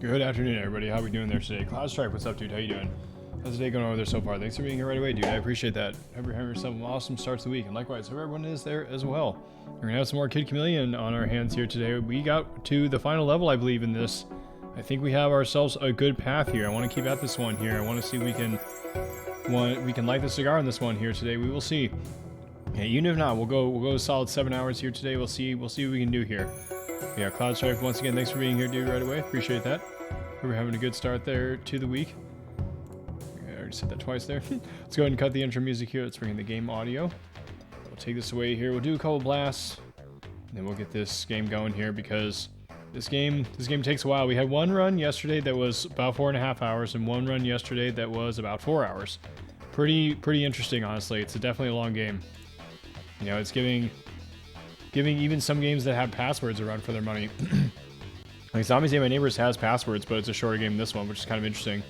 Good afternoon, everybody. How we doing there today? Cloud Strike, what's up, dude? How you doing? How's the day going over there so far? Thanks for being here right away, dude. I appreciate that. Hope you're having yourself an awesome start to the week, and likewise, hope everyone is there as well. We're gonna have some more Kid Chameleon on our hands here today. We got to the final level, I believe, in this. I think we have ourselves a good path here. I want to keep at this one here. I want to see if we can light the cigar on this one here today. We will see. Yeah, even if not, we'll go a solid 7 hours here today. We'll see what we can do here. Yeah, Cloud Strike, once again, thanks for being here, dude, right away. Appreciate that. We're having a good start there to the week. I already said that twice there. Let's go ahead and cut the intro music here. Let's bring in the game audio. We'll take this away here. We'll do a couple blasts, and then we'll get this game going here because this game takes a while. We had one run yesterday that was about 4.5 hours, and one run yesterday that was about 4 hours. Pretty interesting, honestly. It's definitely a long game. You know, it's giving even some games that have passwords a run for their money. Like Zombies Ate My Neighbors has passwords, but it's a shorter game than this one, which is kind of interesting.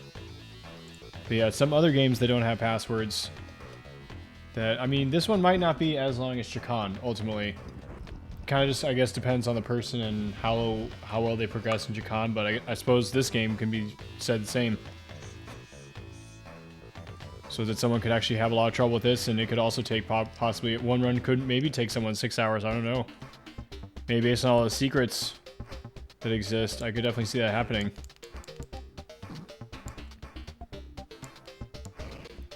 But yeah, some other games that don't have passwords that, I mean, this one might not be as long as Chakan, ultimately. Kind of just, I guess, depends on the person and how well they progress in Chakan, but I suppose this game can be said the same. So that someone could actually have a lot of trouble with this, and it could also take possibly one run could maybe take someone 6 hours. I don't know. Maybe based on all the secrets that exist, I could definitely see that happening.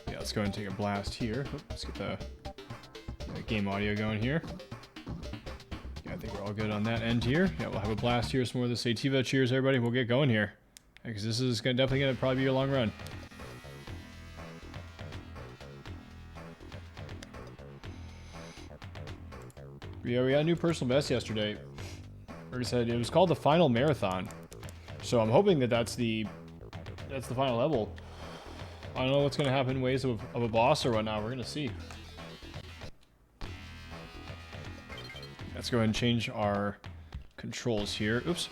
Yeah, let's go ahead and take a blast here. Let's get the game audio going here. Yeah, I think we're all good on that end here. Yeah, we'll have a blast here. Some more of the Sativa. Cheers, everybody. We'll get going here because this is definitely gonna probably be a long run. Yeah, we got a new personal best yesterday. Like I said, it was called the Final Marathon. So I'm hoping that that's the final level. I don't know what's going to happen in ways of a boss or whatnot. We're going to see. Let's go ahead and change our controls here. Oops.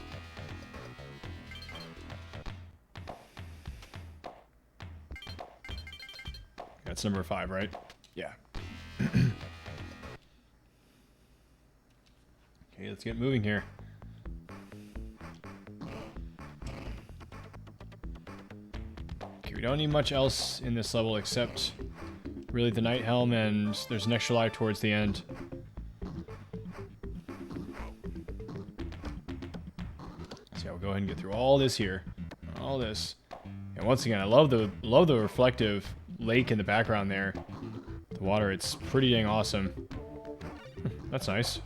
That's number 5, right? Yeah. Okay, let's get moving here. Okay, we don't need much else in this level except really the Night Helm, and there's an extra life towards the end. So yeah, we'll go ahead and get through all this here. All this. And once again, I love the reflective lake in the background there. The water, it's pretty dang awesome. That's nice.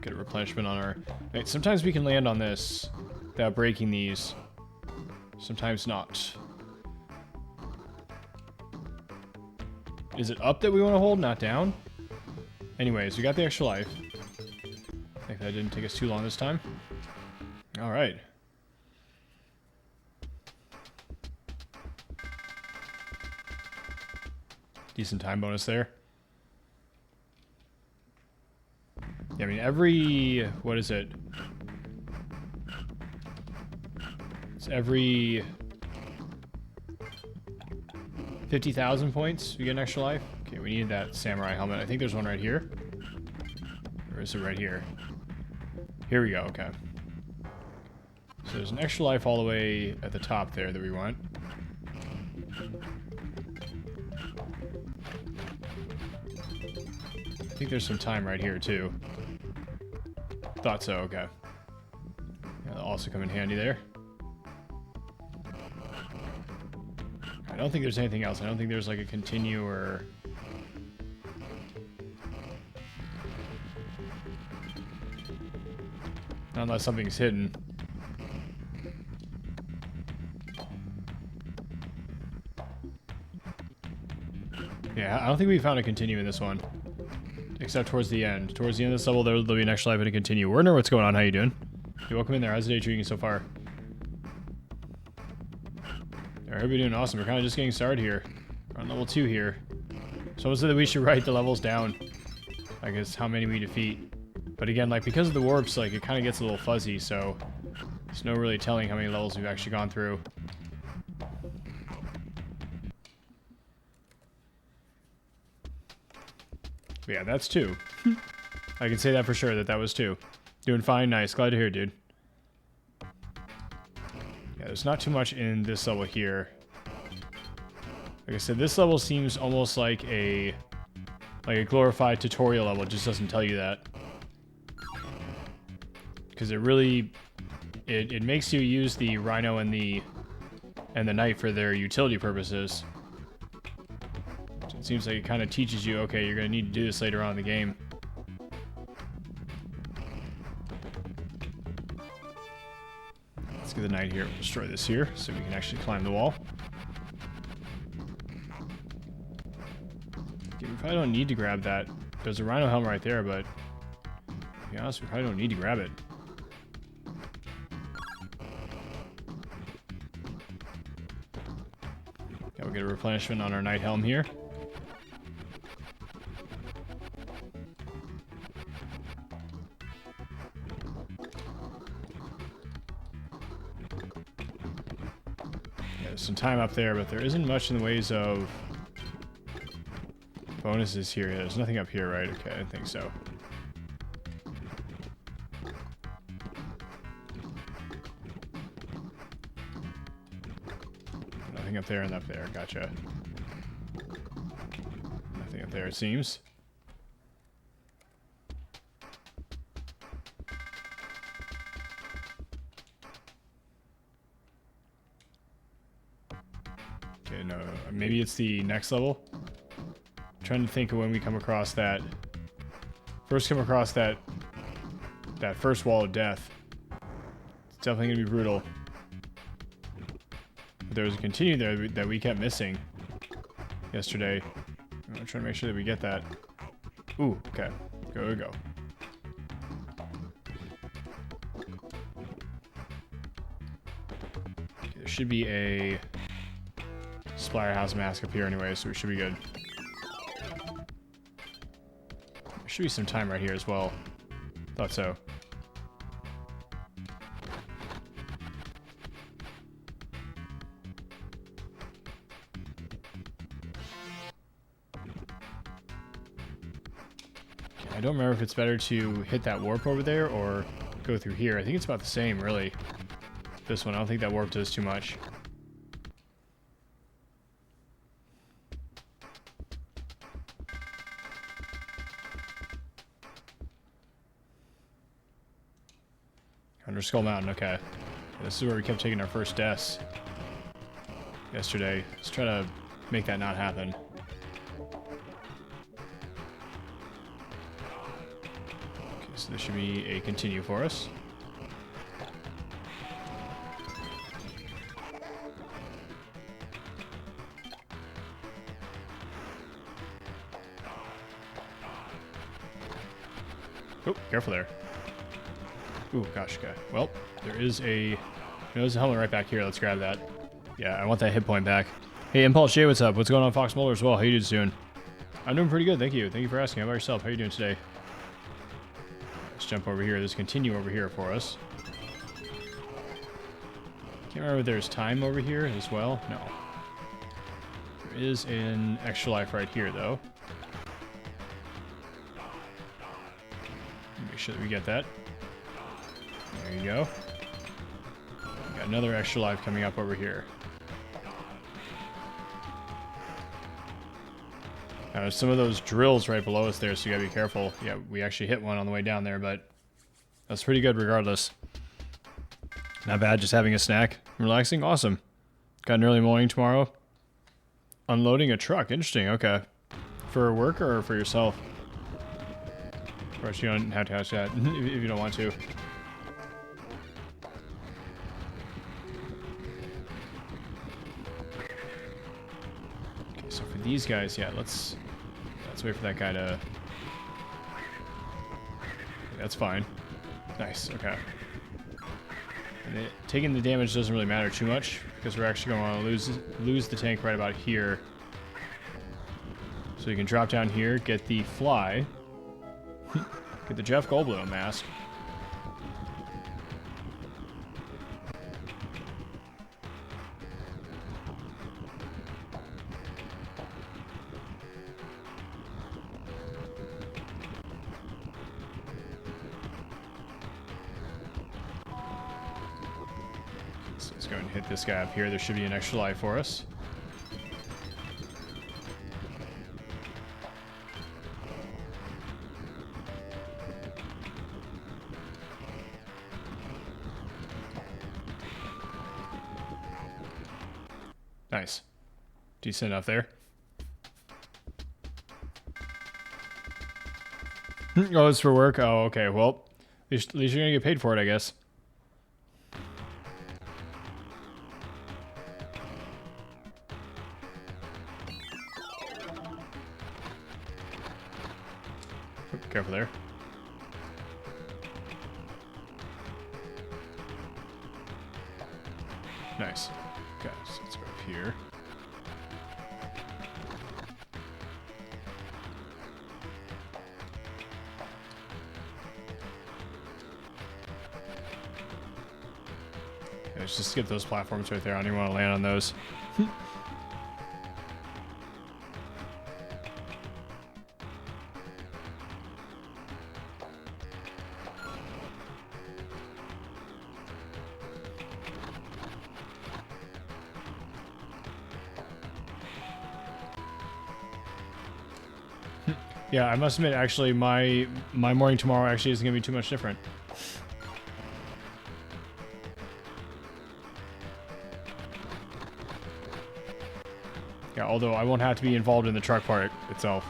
Get a replenishment on our... Right, sometimes we can land on this without breaking these. Sometimes not. Is it up that we want to hold, not down? Anyways, we got the extra life. I think that didn't take us too long this time. Alright. Decent time bonus there. Yeah, I mean, every... What is it? It's every 50,000 points, we get an extra life. Okay, we need that samurai helmet. I think there's one right here. Or is it right here? Here we go, okay. So there's an extra life all the way at the top there that we want. I think there's some time right here, too. Thought so, okay. Yeah, that'll also come in handy there. I don't think there's anything else. I don't think there's like a continue or... Not unless something's hidden. Yeah, I don't think we found a continue in this one. Except towards the end. Towards the end of this level, there'll be an extra life and a continue. Werner, what's going on? How you doing? Hey, welcome in there. How's the day treating you so far? I hope you're doing awesome. We're kind of just getting started here. We're on level 2 here. Someone said that we should write the levels down. I guess how many we defeat. But again, like, because of the warps, like, it kind of gets a little fuzzy, so there's no really telling how many levels we've actually gone through. But yeah, that's 2. I can say that for sure, that was 2. Doing fine, nice. Glad to hear, dude. Yeah, Yeah, there's not too much in this level here. Like I said, this level seems almost like a glorified tutorial level. It just doesn't tell you that. Because it really... It makes you use the Rhino and the Knight for their utility purposes. So it seems like it kind of teaches you, okay, you're going to need to do this later on in the game. Let's get the Knight here. We'll destroy this here so we can actually climb the wall. Okay, we probably don't need to grab that. There's a Rhino helmet right there, but to be honest, we probably don't need to grab it. Okay, we'll get a replenishment on our Knight helm here. There's some time up there, but there isn't much in the ways of bonuses here. Yeah, there's nothing up here, right? Okay, I didn't think so. Nothing up there and up there. Gotcha. Nothing up there, it seems. Okay, no, maybe it's the next level. I'm trying to think of when we come across that. First come across that first wall of death. It's definitely gonna be brutal. But there was a continue there that we kept missing yesterday. I'm trying to make sure that we get that. Ooh, okay. Go. Okay, there should be a Splatterhouse mask up here anyway, so we should be good. There should be some time right here as well. Thought so. I don't remember if it's better to hit that warp over there or go through here. I think it's about the same, really. This one, I don't think that warp does too much. Under Skull Mountain, okay. This is where we kept taking our first deaths yesterday. Let's try to make that not happen. Okay, so this should be a continue for us. Oh, careful there. Ooh, gosh, okay. Well, there's a helmet right back here. Let's grab that. Yeah, I want that hit point back. Hey, Impulse J, what's up? What's going on, Fox Mulder as well? How you doing, I'm doing pretty good, thank you. Thank you for asking. How about yourself? How you doing today? Let's jump over here. There's a continue over here for us. Can't remember if there's time over here as well. No. There is an extra life right here, though. Make sure that we get that. There you go. Got another extra life coming up over here. Now, there's some of those drills right below us there, so you gotta be careful. Yeah, we actually hit one on the way down there, but that's pretty good regardless. Not bad, just having a snack. Relaxing, awesome. Got an early morning tomorrow. Unloading a truck, interesting, okay. For work or for yourself? Of course, you don't have to ask that if you don't want to. Okay, so for these guys, yeah, let's wait for that guy to... Okay, that's fine. Nice, okay. And taking the damage doesn't really matter too much, because we're actually going to lose the tank right about here. So you can drop down here, get the fly, get the Jeff Goldblum mask. Let's go and hit this guy up here. There should be an extra life for us. Nice. Decent enough there. Oh, it's for work? Oh, okay. Well, at least you're going to get paid for it, I guess. Careful there. Nice. Okay, so let's go up here. Okay, let's just skip those platforms right there. I don't even want to land on those. Yeah, I must admit, actually, my morning tomorrow actually isn't going to be too much different. Yeah, although I won't have to be involved in the truck part itself.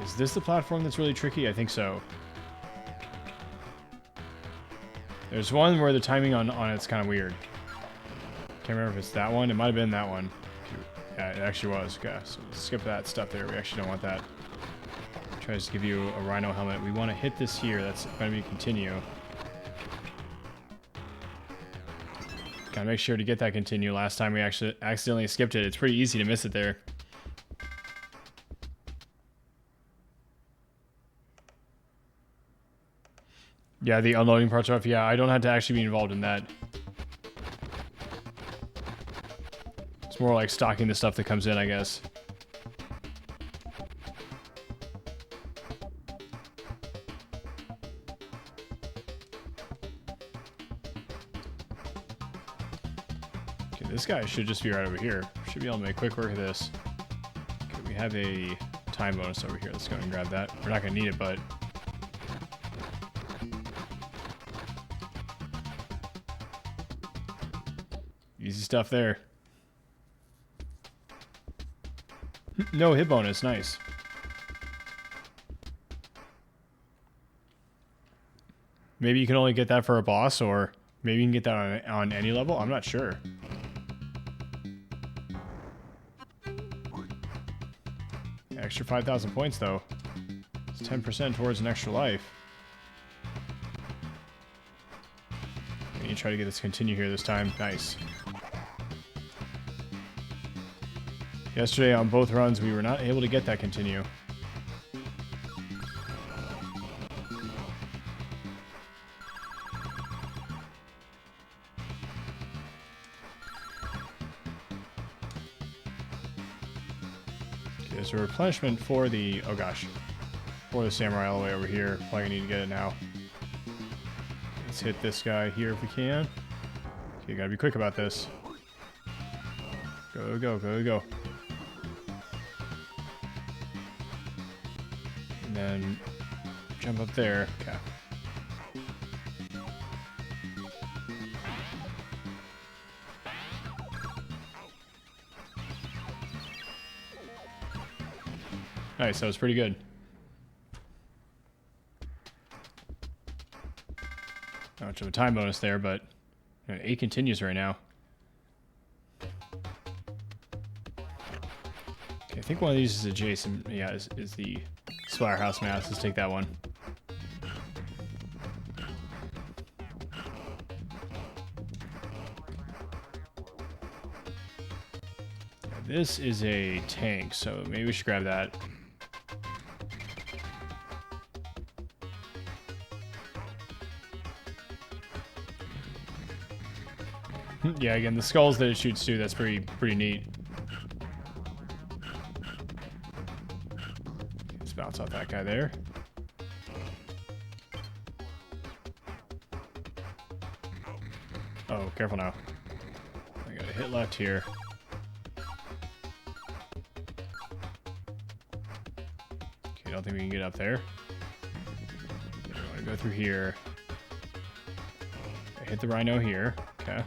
Is this the platform that's really tricky? I think so. There's one where the timing on it's kind of weird. Can't remember if it's that one. It might have been that one. Yeah, it actually was. Okay, so skip that stuff there. We actually don't want that. Try to give you a rhino helmet. We want to hit this here. That's going to be continue. Gotta make sure to get that continue. Last time we actually accidentally skipped it. It's pretty easy to miss it there. Yeah, the unloading parts are off. Yeah, I don't have to actually be involved in that. It's more like stocking the stuff that comes in, I guess. Okay, this guy should just be right over here. Should be able to make quick work of this. Okay, we have a time bonus over here. Let's go and grab that. We're not going to need it, but... easy stuff there. No hit bonus, nice. Maybe you can only get that for a boss, or maybe you can get that on any level. I'm not sure. Extra 5,000 points though. It's 10% towards an extra life. And you try to get this continue here this time. Nice. Yesterday on both runs, we were not able to get that continue. Okay, there's a replenishment for the, oh gosh, for the samurai all the way over here. Probably need to get it now. Let's hit this guy here if we can. Okay, gotta be quick about this. Go, go, go, go. And then jump up there. Okay. Nice, that was pretty good. Not much of a time bonus there, but 8 continues right now. Okay, I think one of these is adjacent. Yeah, is the Splatterhouse mask. Let's take that one. This is a tank, so maybe we should grab that. Yeah, again, the skulls that it shoots too, that's pretty neat. Let's bounce off that guy there. Oh, careful now. I gotta hit left here. Okay, I don't think we can get up there. Okay, I wanna go through here. I hit the rhino here. Okay.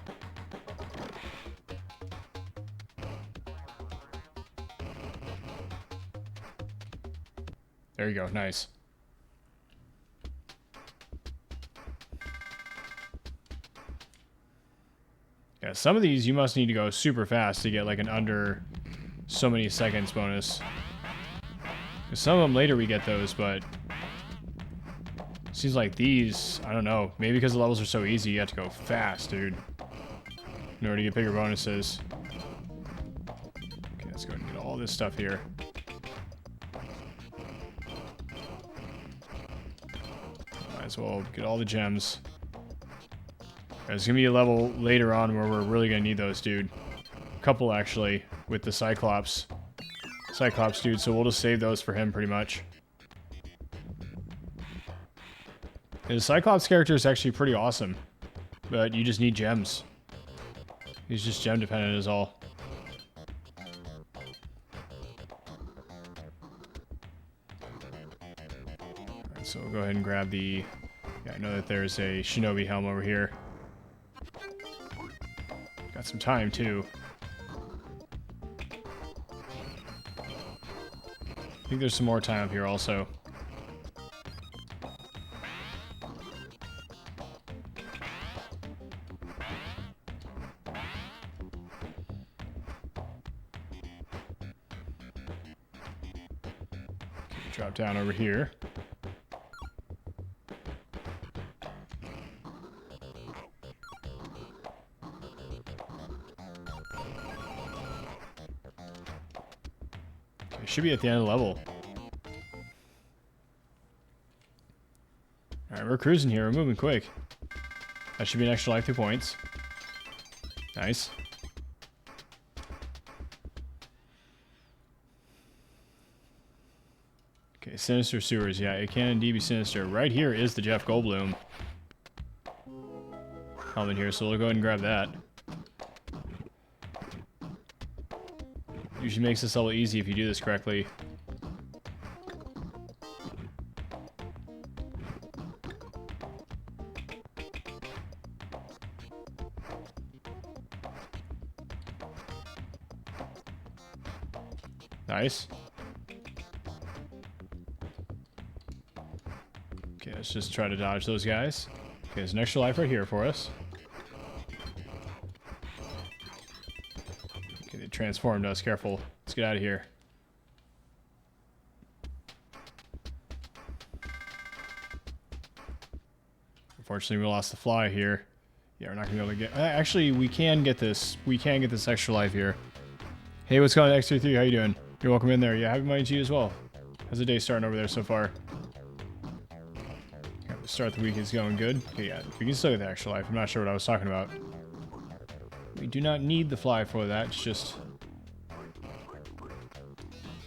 There you go, nice. Yeah, some of these you must need to go super fast to get like an under so many seconds bonus. Some of them later we get those, but seems like these, I don't know, maybe because the levels are so easy you have to go fast, dude, in order to get bigger bonuses. Okay, let's go ahead and get all this stuff here. Might as well get all the gems. There's gonna be a level later on where we're really gonna need those, dude. A couple actually, with the Cyclops dude, so we'll just save those for him pretty much. And the Cyclops character is actually pretty awesome, but you just need gems. He's just gem dependent is all. Alright, so we'll go ahead and grab the... Yeah, I know that there's a Shinobi helm over here. Got some time, too. I think there's some more time up here, also. Okay, drop down over here. Should be at the end of the level. Alright, we're cruising here. We're moving quick. That should be an extra life 2 points. Nice. Okay, Sinister Sewers. Yeah, it can indeed be sinister. Right here is the Jeff Goldblum helmet here, so we'll go ahead and grab that. Usually makes this level easy if you do this correctly. Nice. Okay, let's just try to dodge those guys. Okay, there's an extra life right here for us. Transformed us. Careful. Let's get out of here. Unfortunately, we lost the fly here. Yeah, we're not gonna be able to get... Actually, we can get this. We can get this extra life here. Hey, what's going on, X33? How you doing? You're welcome in there. Yeah, happy Monday to you as well. How's the day starting over there so far? Yeah, the start of the week is going good. Okay, yeah, we can still get the extra life. I'm not sure what I was talking about. We do not need the fly for that. It's just...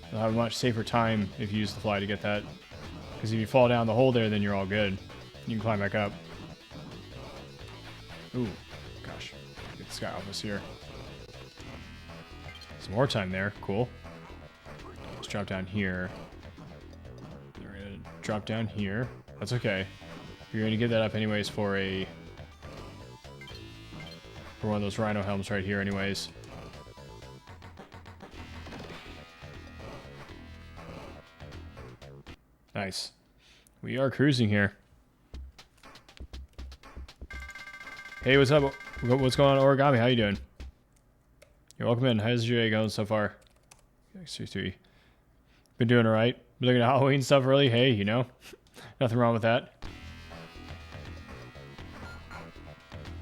You'll have a much safer time if you use the fly to get that. Because if you fall down the hole there, then you're all good. You can climb back up. Ooh, gosh. Get this guy off us here. Some more time there. Cool. Let's drop down here. We're going to drop down here. That's okay. You're going to get that up anyways for one of those rhino helms right here anyways. Nice. We are cruising here. Hey, what's up? What's going on, Origami? How you doing? You're welcome in. How's your day going so far? X33. Been doing alright. Been looking at Halloween stuff early. Hey, you know, nothing wrong with that.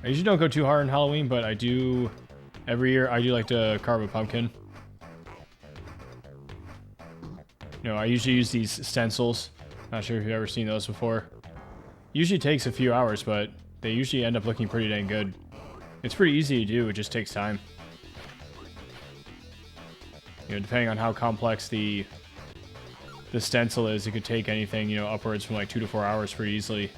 I usually don't go too hard on Halloween, but I do, every year, I do like to carve a pumpkin. You know, I usually use these stencils. Not sure if you've ever seen those before. Usually takes a few hours, but they usually end up looking pretty dang good. It's pretty easy to do. It just takes time. You know, depending on how complex the stencil is, it could take anything, you know, upwards from like 2 to 4 hours pretty easily.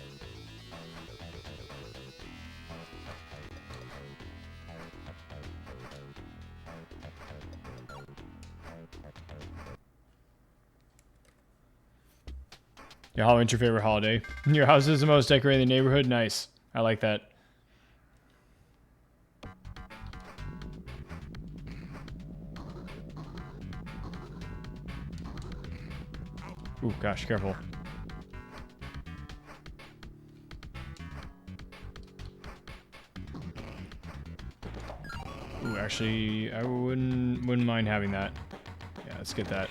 Yeah, Halloween's your favorite holiday. Your house is the most decorated in the neighborhood. Nice. I like that. Ooh, gosh, careful. Ooh, actually, I wouldn't mind having that. Yeah, let's get that.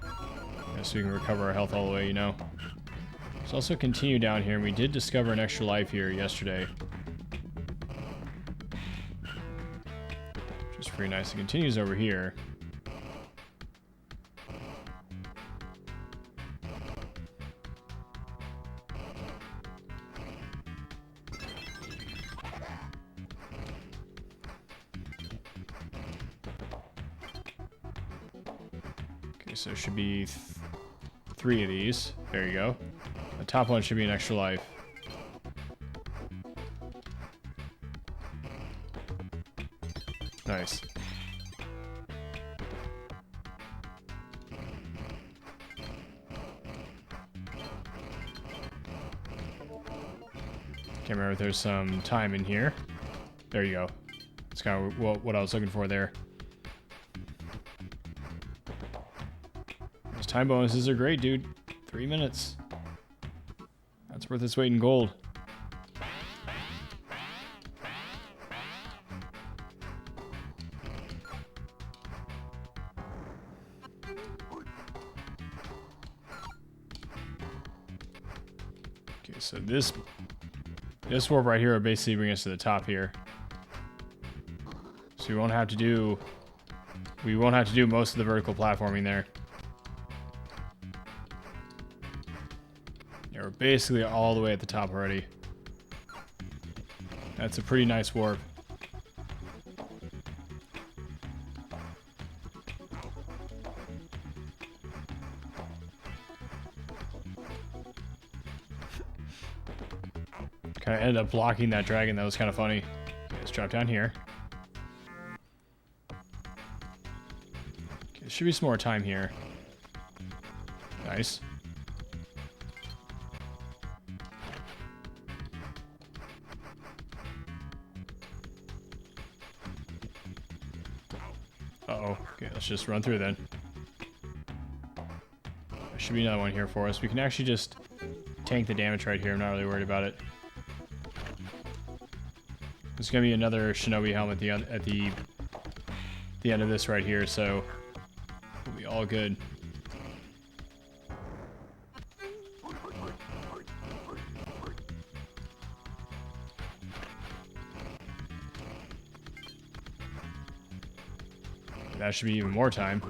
Yeah, so we can recover our health all the way, you know. Let's also continue down here. We did discover an extra life here yesterday. Which is pretty nice. It continues over here. So there should be 3 of these. There you go. The top one should be an extra life. Nice. Can't remember if there's some time in here. There you go. That's kind of what I was looking for there. Those time bonuses are great, dude. 3 minutes. That's worth its weight in gold. Okay, so this warp right here will basically bring us to the top here. So we won't have to do most of the vertical platforming there. Yeah, we're basically all the way at the top already. That's a pretty nice warp. Kind of ended up blocking that dragon. That was kind of funny. Okay, let's drop down here. Okay, there should be some more time here. Nice. Uh-oh. Okay, let's just run through then. There should be another one here for us. We can actually just tank the damage right here. I'm not really worried about it. There's gonna be another shinobi helmet at the end of this right here, so we'll be all good. That should be even more time.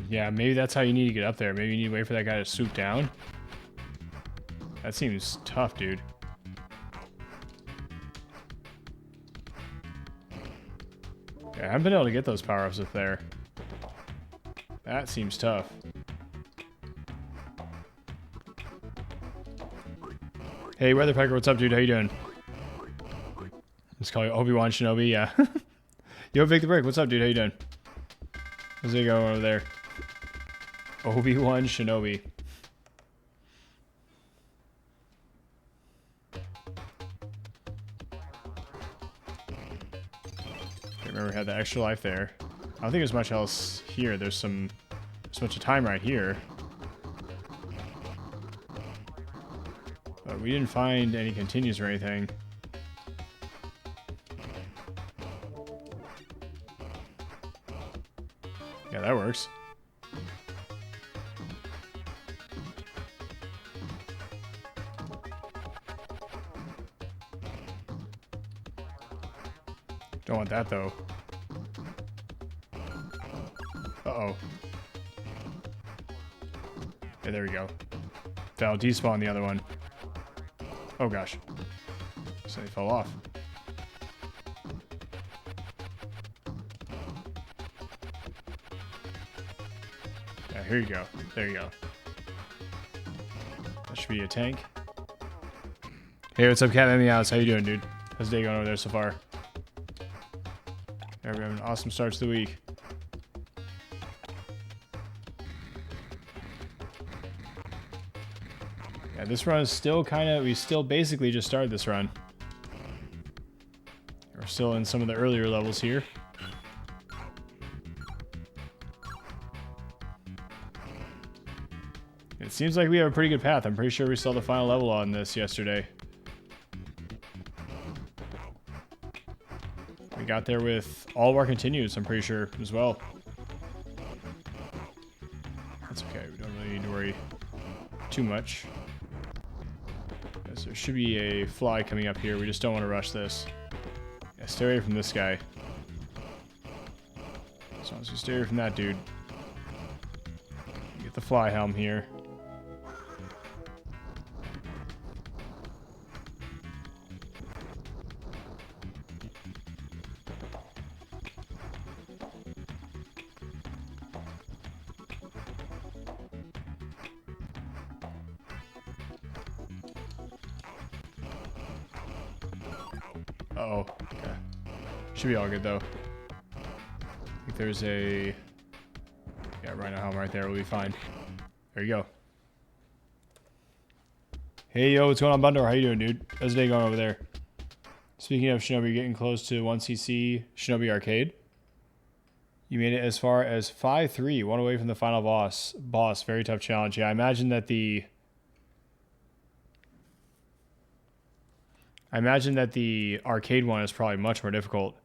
Yeah, maybe that's how you need to get up there. Maybe you need to wait for that guy to swoop down. That seems tough, dude. Yeah, I haven't been able to get those power-ups up there. That seems tough. Hey, Weatherpecker, what's up, dude? How you doing? Let's call you Obi-Wan Shinobi, yeah. Yo, Vic the Brick, what's up, dude? How you doing? How's it going over there? Obi-Wan Shinobi. Remember, we had the extra life there. I don't think there's much else here. There's a bunch of time right here. But we didn't find any continues or anything. Yeah, that works. Don't want that though. Uh-oh. Yeah, there we go. That'll despawn the other one. Oh gosh. So they fell off. Yeah, here you go. There you go. That should be a tank. Hey, what's up, Cat Meows? How you doing, dude? How's the day going over there so far? We're having an awesome start to the week. Yeah, this run is still we still basically just started this run. We're still in some of the earlier levels here. It seems like we have a pretty good path. I'm pretty sure we saw the final level on this yesterday. We got there with all of our continues, I'm pretty sure, as well. That's okay. We don't really need to worry too much. There should be a fly coming up here. We just don't want to rush this. Yeah, stay away from this guy. As long as you stay away from that dude. Get the fly helm here. Uh-oh. Okay. Should be all good, though. I think there's a... Yeah, rhino helm right there. We'll be fine. There you go. Hey, yo, what's going on, Bundor? How you doing, dude? How's the day going over there? Speaking of Shinobi, getting close to 1cc Shinobi Arcade. You made it as far as 5-3, one away from the final boss. Very tough challenge. Yeah, I imagine that the arcade one is probably much more difficult.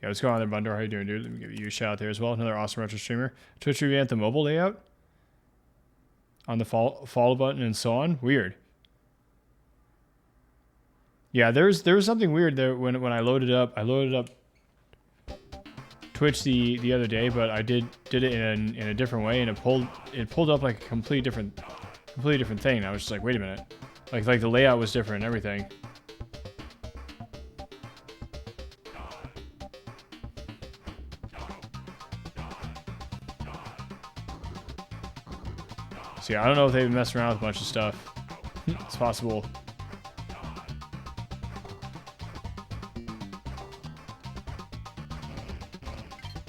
Yeah, what's going on there, Bundor? How you doing, dude? Let me give you a shout out there as well. Another awesome retro streamer. Twitch revamped the mobile layout on the follow button and so on. Weird. Yeah, there was something weird there when I loaded up. I loaded up Twitch the other day, but I did it in a different way, and it pulled up like a completely different thing. And I was just like, wait a minute, like the layout was different and everything. So yeah, I don't know if they've been messing around with a bunch of stuff. It's possible.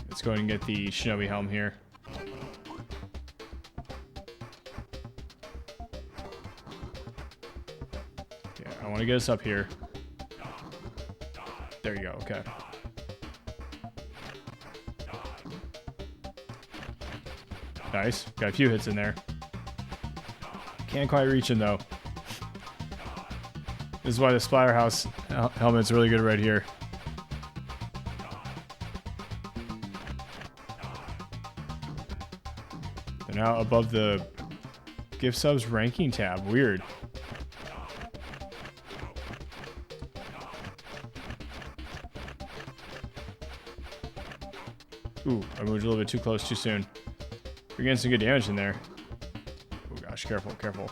Let's go ahead and get the Shinobi helm here. Yeah, I want to get us up here. There you go, okay. Nice, got a few hits in there. Can't quite reach him though. This is why the Splatterhouse helmet's really good right here. They're now above the gift subs ranking tab. Weird. Ooh, I moved a little bit too close too soon. We're getting some good damage in there. Oh gosh, careful, careful.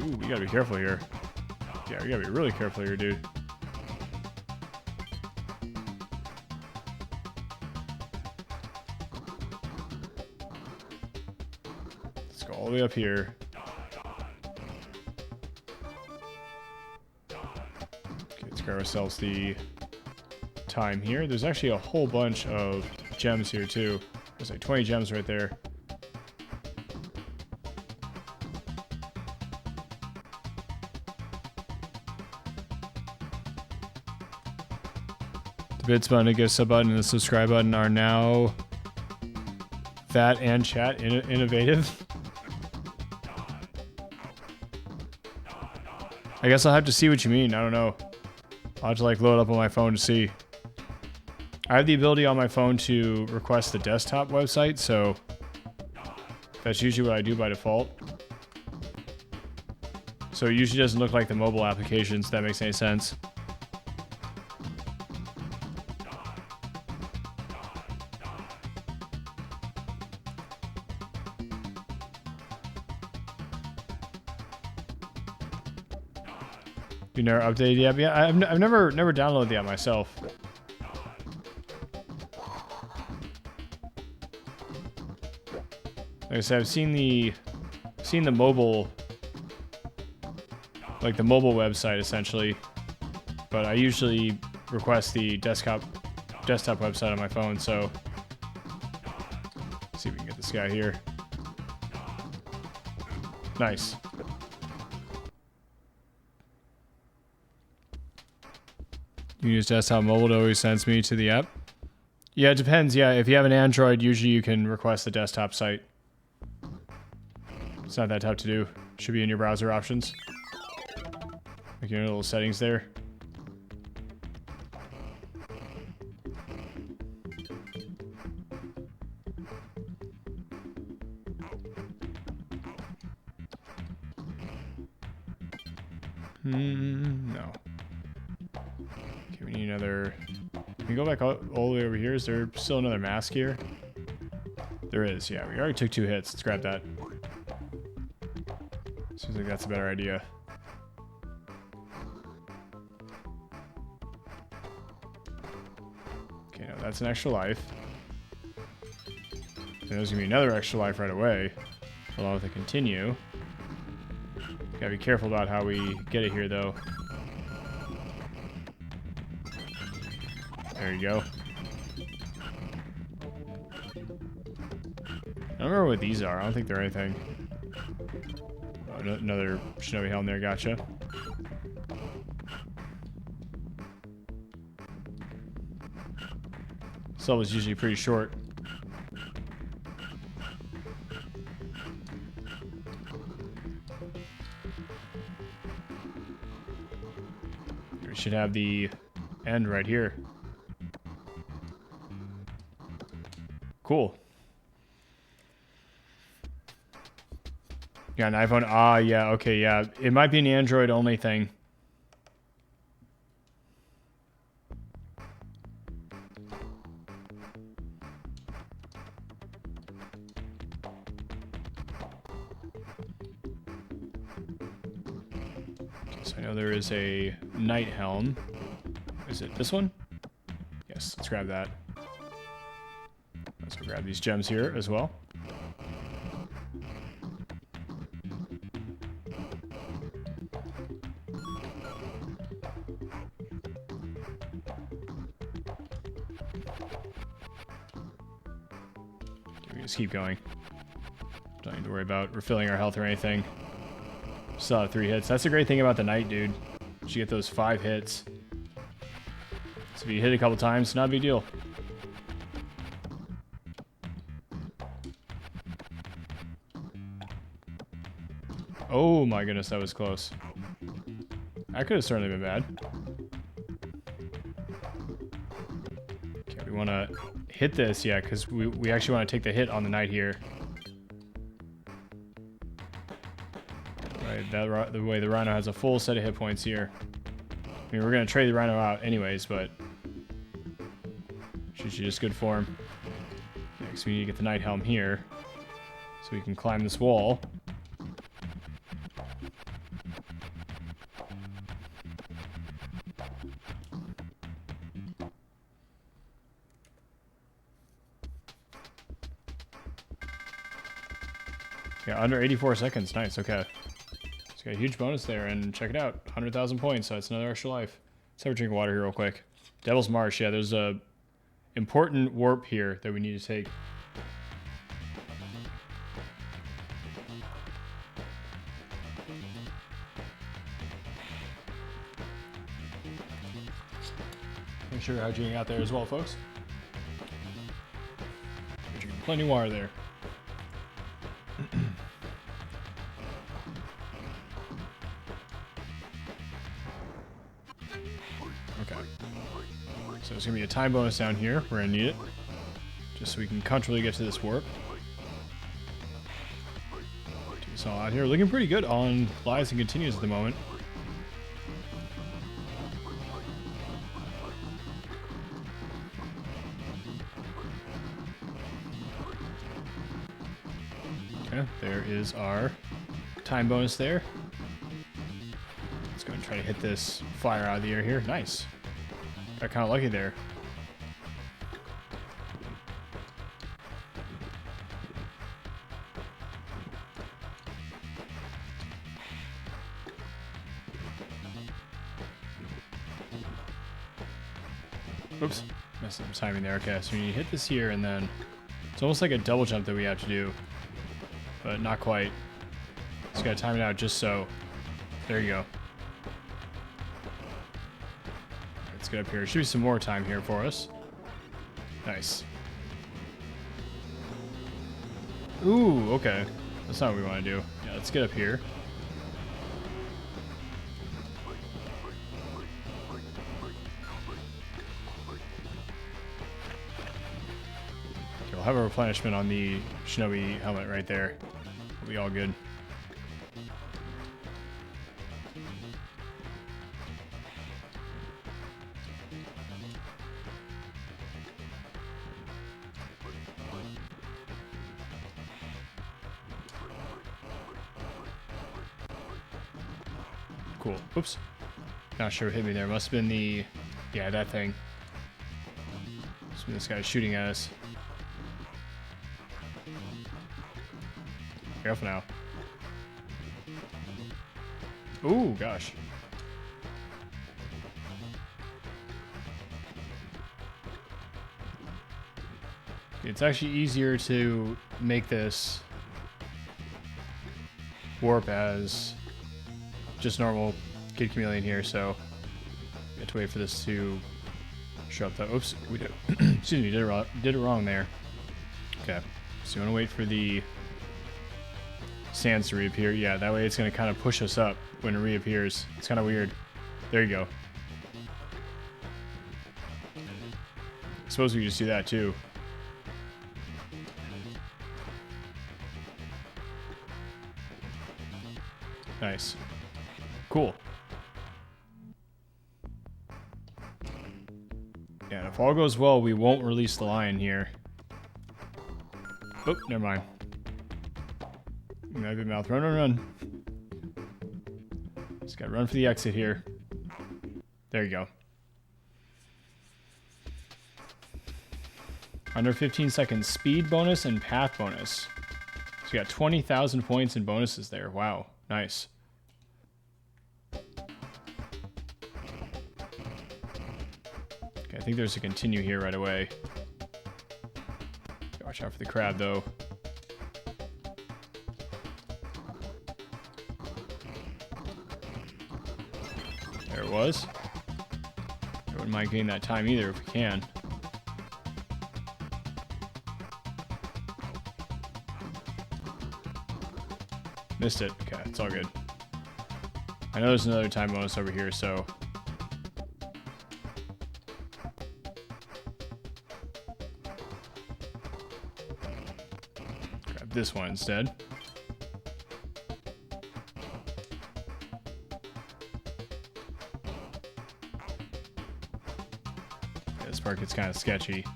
Ooh, we gotta be careful here. Yeah, we gotta be really careful here, dude. Let's go all the way up here. Okay, let's grab ourselves the time here. There's actually a whole bunch of gems here too. There's like 20 gems right there. The bits button, the gift sub button, and the subscribe button are now that and chat innovative. I guess I'll have to see what you mean. I don't know. I'll have to like load up on my phone to see. I have the ability on my phone to request the desktop website, so that's usually what I do by default. So it usually doesn't look like the mobile applications, if that makes any sense. You never updated the app? Yeah, I've never downloaded the app myself. Like I said, I've seen the mobile, like the mobile website essentially, but I usually request the desktop website on my phone. So let's see if we can get this guy here. Nice. You use desktop mobile, it always sends me to the app. Yeah, it depends. Yeah, if you have an Android, usually you can request the desktop site. It's not that tough to do. Should be in your browser options. Like your little settings there. No. Okay, we need another... Can we go back all the way over here? Is there still another mask here? There is, yeah. We already took 2 hits. Let's grab that. Seems like that's a better idea. Okay, no, that's an extra life. And there's gonna be another extra life right away. Along with a continue. Gotta be careful about how we get it here, though. There you go. I don't remember what these are. I don't think they're anything. Oh, another Shinobi helm there. Gotcha. This level is usually pretty short. We should have the end right here. Cool. You got an iPhone? Ah, yeah, okay, yeah. It might be an Android only thing. Okay, so I know there is a night helm. Is it this one? Yes, let's grab that. Let's go grab these gems here as well. We just keep going. Don't need to worry about refilling our health or anything. Still have 3 hits. That's the great thing about the night, dude. You get those 5 hits. So if you hit a couple times, not a big deal. Oh my goodness, that was close. That could have certainly been bad. Okay, we want to hit this, yeah, because we actually want to take the hit on the knight here. Right, the way the Rhino has a full set of hit points here. I mean, we're going to trade the Rhino out anyways, but she's just good form. Next, we need to get the Knight Helm here so we can climb this wall. Yeah, under 84 seconds. Nice, okay. So got a huge bonus there, and check it out. 100,000 points, so that's another extra life. Let's have a drink of water here real quick. Devil's Marsh, yeah, there's a important warp here that we need to take. Make sure you're hydrating out there as well, folks. Drinking plenty of water there. Okay. So there's going to be a time bonus down here. We're going to need it. Just so we can comfortably get to this warp. So out here, looking pretty good on lives and continues at the moment. Okay, there is our time bonus there. Let's go and try to hit this fire out of the air here. Nice. Got kind of lucky there. Oops, messed up timing there. Okay, so you hit this here, and then it's almost like a double jump that we have to do, but not quite. Just gotta time it out just so. There you go. Let's get up here. Should be some more time here for us. Nice. Ooh, okay. That's not what we want to do. Yeah, let's get up here. We'll have a replenishment on the Shinobi helmet right there. We'll be all good. Cool. Oops. Not sure what hit me there. Must have been the... Yeah, that thing. Must have been this guy shooting at us. Careful now. Ooh, gosh. It's actually easier to make this warp as just normal Kid Chameleon here, so we have to wait for this to show up. Oops, we did. Excuse me, did it wrong there. Okay, so you want to wait for the sands to reappear. Yeah, that way it's going to kind of push us up when it reappears. It's kind of weird. There you go. I suppose we could just do that too. Nice. Cool. Yeah, and if all goes well, we won't release the lion here. Oh, never mind. Big mouth. Run, run, run. Just gotta run for the exit here. There you go. Under 15 seconds. Speed bonus and path bonus. So you got 20,000 points in bonuses there. Wow. Nice. Okay, I think there's a continue here right away. Watch out for the crab, though. There it was. I wouldn't mind getting that time either if we can. Missed it. Okay, it's all good. I know there's another time bonus over here, so... grab this one instead. Yeah, this part gets kind of sketchy.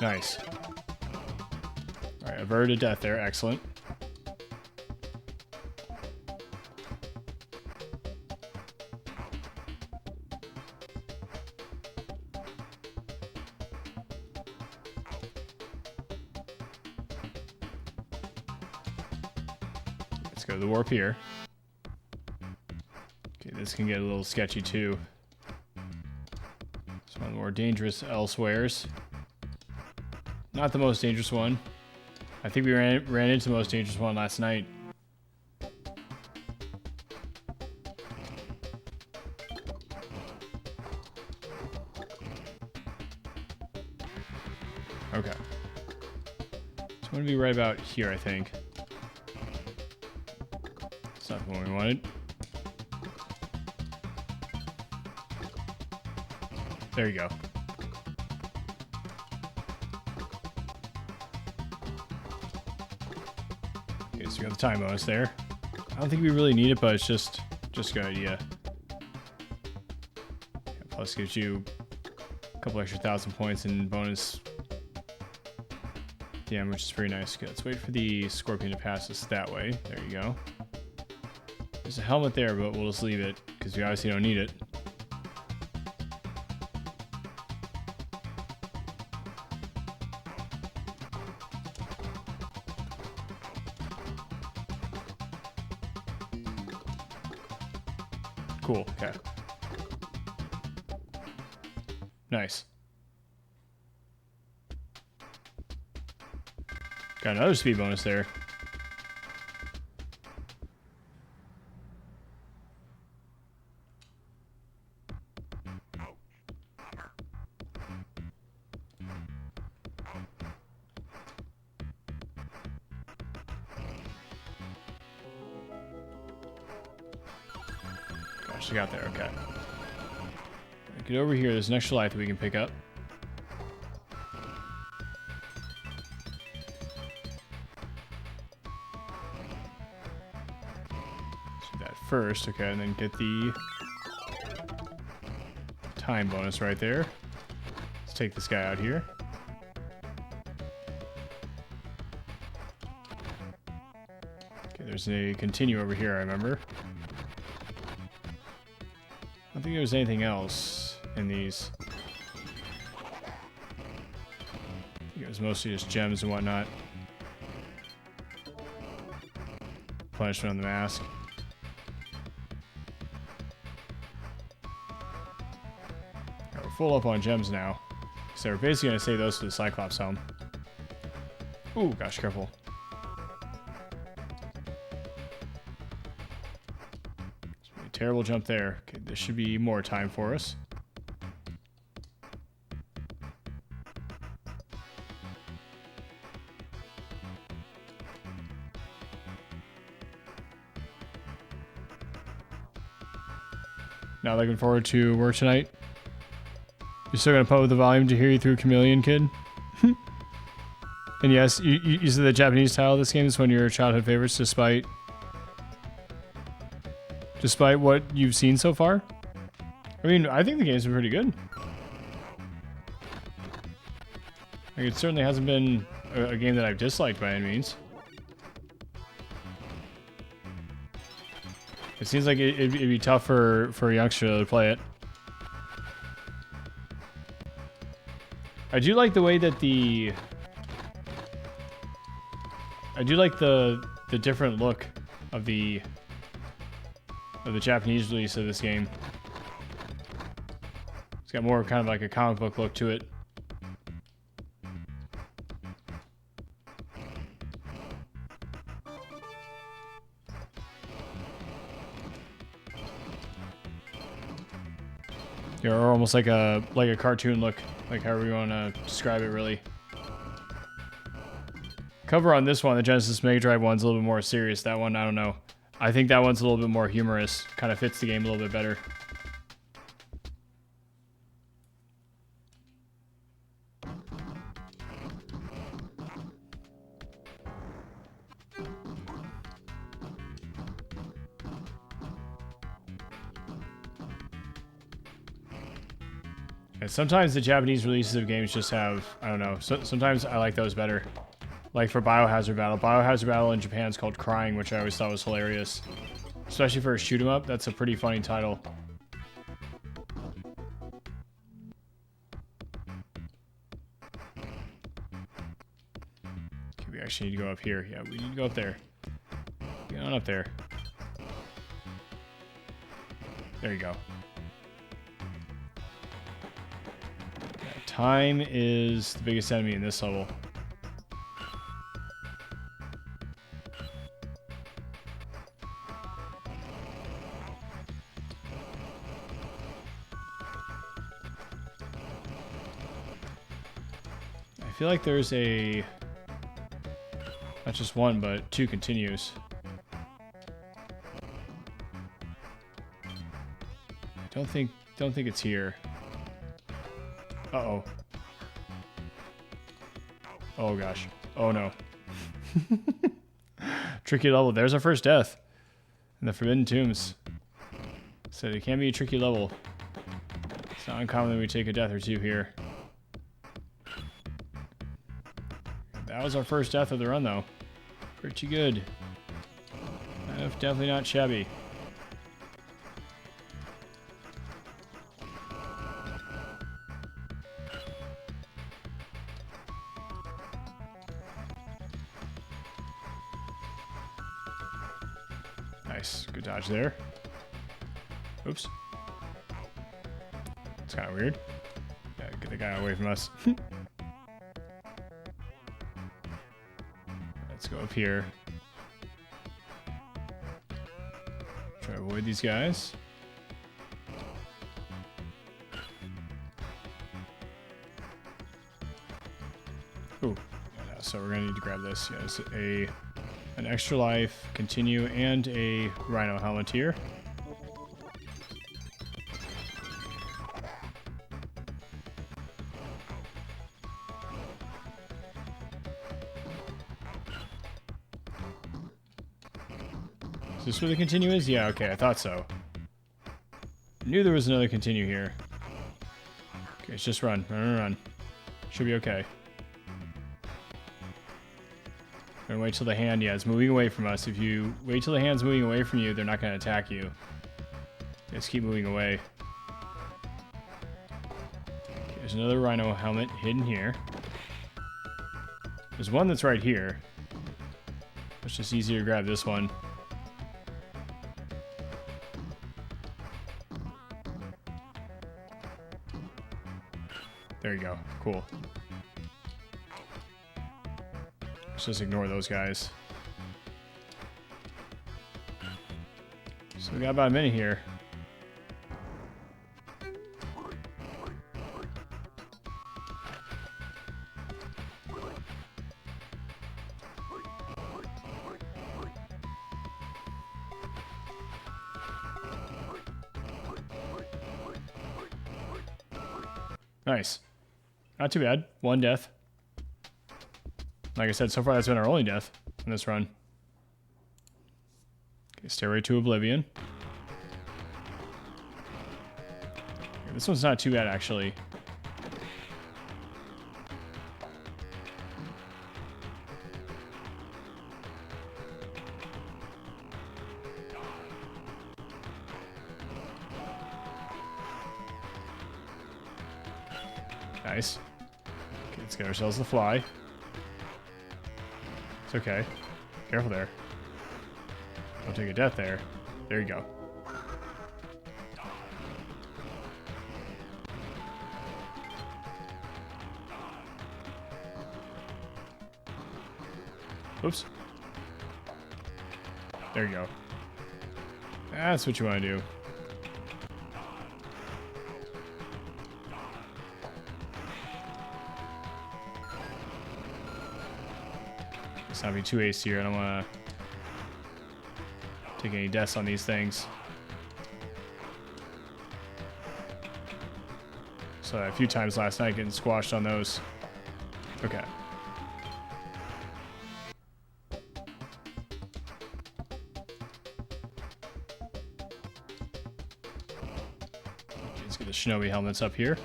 Nice. Alright, averted death there. Excellent. Let's go to the warp here. Okay, this can get a little sketchy too. It's one of the more dangerous elsewheres. Not the most dangerous one. I think we ran into the most dangerous one last night. Okay. So I'm going to be right about here, I think. It's not what we wanted. There you go. Okay, so we got the time bonus there. I don't think we really need it, but it's just a good idea. Plus gives you a couple extra 1,000 points in bonus damage, which is pretty nice. Okay, let's wait for the scorpion to pass us that way. There you go. There's a helmet there, but we'll just leave it because we obviously don't need it. Cool, okay. Nice. Got another speed bonus there. Gosh, I got there, okay. Get over here, there's an extra life that we can pick up. Do that first, okay, and then get the time bonus right there. Let's take this guy out here. Okay, there's a continue over here, I remember. I don't think there was anything else in these. I think it was mostly just gems and whatnot. Punishment on the mask. Right, we're full up on gems now. So we're basically going to save those for the Cyclops helm. Ooh, gosh, careful. Terrible jump there. Okay, this should be more time for us. Not looking forward to work tonight. You're still gonna put up the volume to hear you through Chameleon, kid? And yes, you said the Japanese title of this game is one of your childhood favorites, despite what you've seen so far. I mean, I think the game's been pretty good. Like, it certainly hasn't been a game that I've disliked by any means. It seems like it'd be tough for a youngster to play it. I do like the way that I do like the different look of the Japanese release of this game. It's got more kind of like a comic book look to it. Yeah, or almost like a cartoon look, like however you want to describe it, really. Cover on this one, the Genesis Mega Drive one's a little bit more serious. That one, I don't know. I think that one's a little bit more humorous. Kind of fits the game a little bit better. And sometimes the Japanese releases of games just have, I don't know, sometimes I like those better. Like for Biohazard Battle. Biohazard Battle in Japan is called Crying, which I always thought was hilarious. Especially for a shoot 'em up, that's a pretty funny title. Okay, we actually need to go up here. Yeah, we need to go up there. Get on up there. There you go. Yeah, time is the biggest enemy in this level. I feel like there's not just one, but two continues. Don't think it's here. Uh-oh. Oh, gosh. Oh, no. Tricky level. There's our first death. In the Forbidden Tombs. So it can be a tricky level. It's not uncommon that we take a death or two here. That was our first death of the run, though. Pretty good. Definitely not shabby. Nice. Good dodge there. Oops. It's kind of weird. Yeah, get the guy away from us. Let's go up here. Try to avoid these guys. Ooh. Yeah, so we're gonna need to grab this. Yes, an extra life, continue, and a rhino helmet here. Is this where the continue is? Yeah, okay, I thought so. Knew there was another continue here. Okay, it's just run. Run. Should be okay. Gonna wait till the hand, yeah, it's moving away from us. If you wait till the hand's moving away from you, they're not gonna attack you. Just keep moving away. Okay, there's another rhino helmet hidden here. There's one that's right here. It's just easier to grab this one. There you go. Cool. Let's just ignore those guys. So we got about a minute here. Nice. Not too bad. One death. Like I said, so far that's been our only death in this run. Okay, Stairway to Oblivion. Okay, this one's not too bad, actually. Nice. Okay, let's get ourselves the fly. It's okay. Careful there. Don't take a death there. There you go. Oops. There you go. That's what you want to do. Let's not be too hasty here. I don't want to take any deaths on these things. So a few times last night getting squashed on those. Okay. Let's get the Shinobi helmets up here.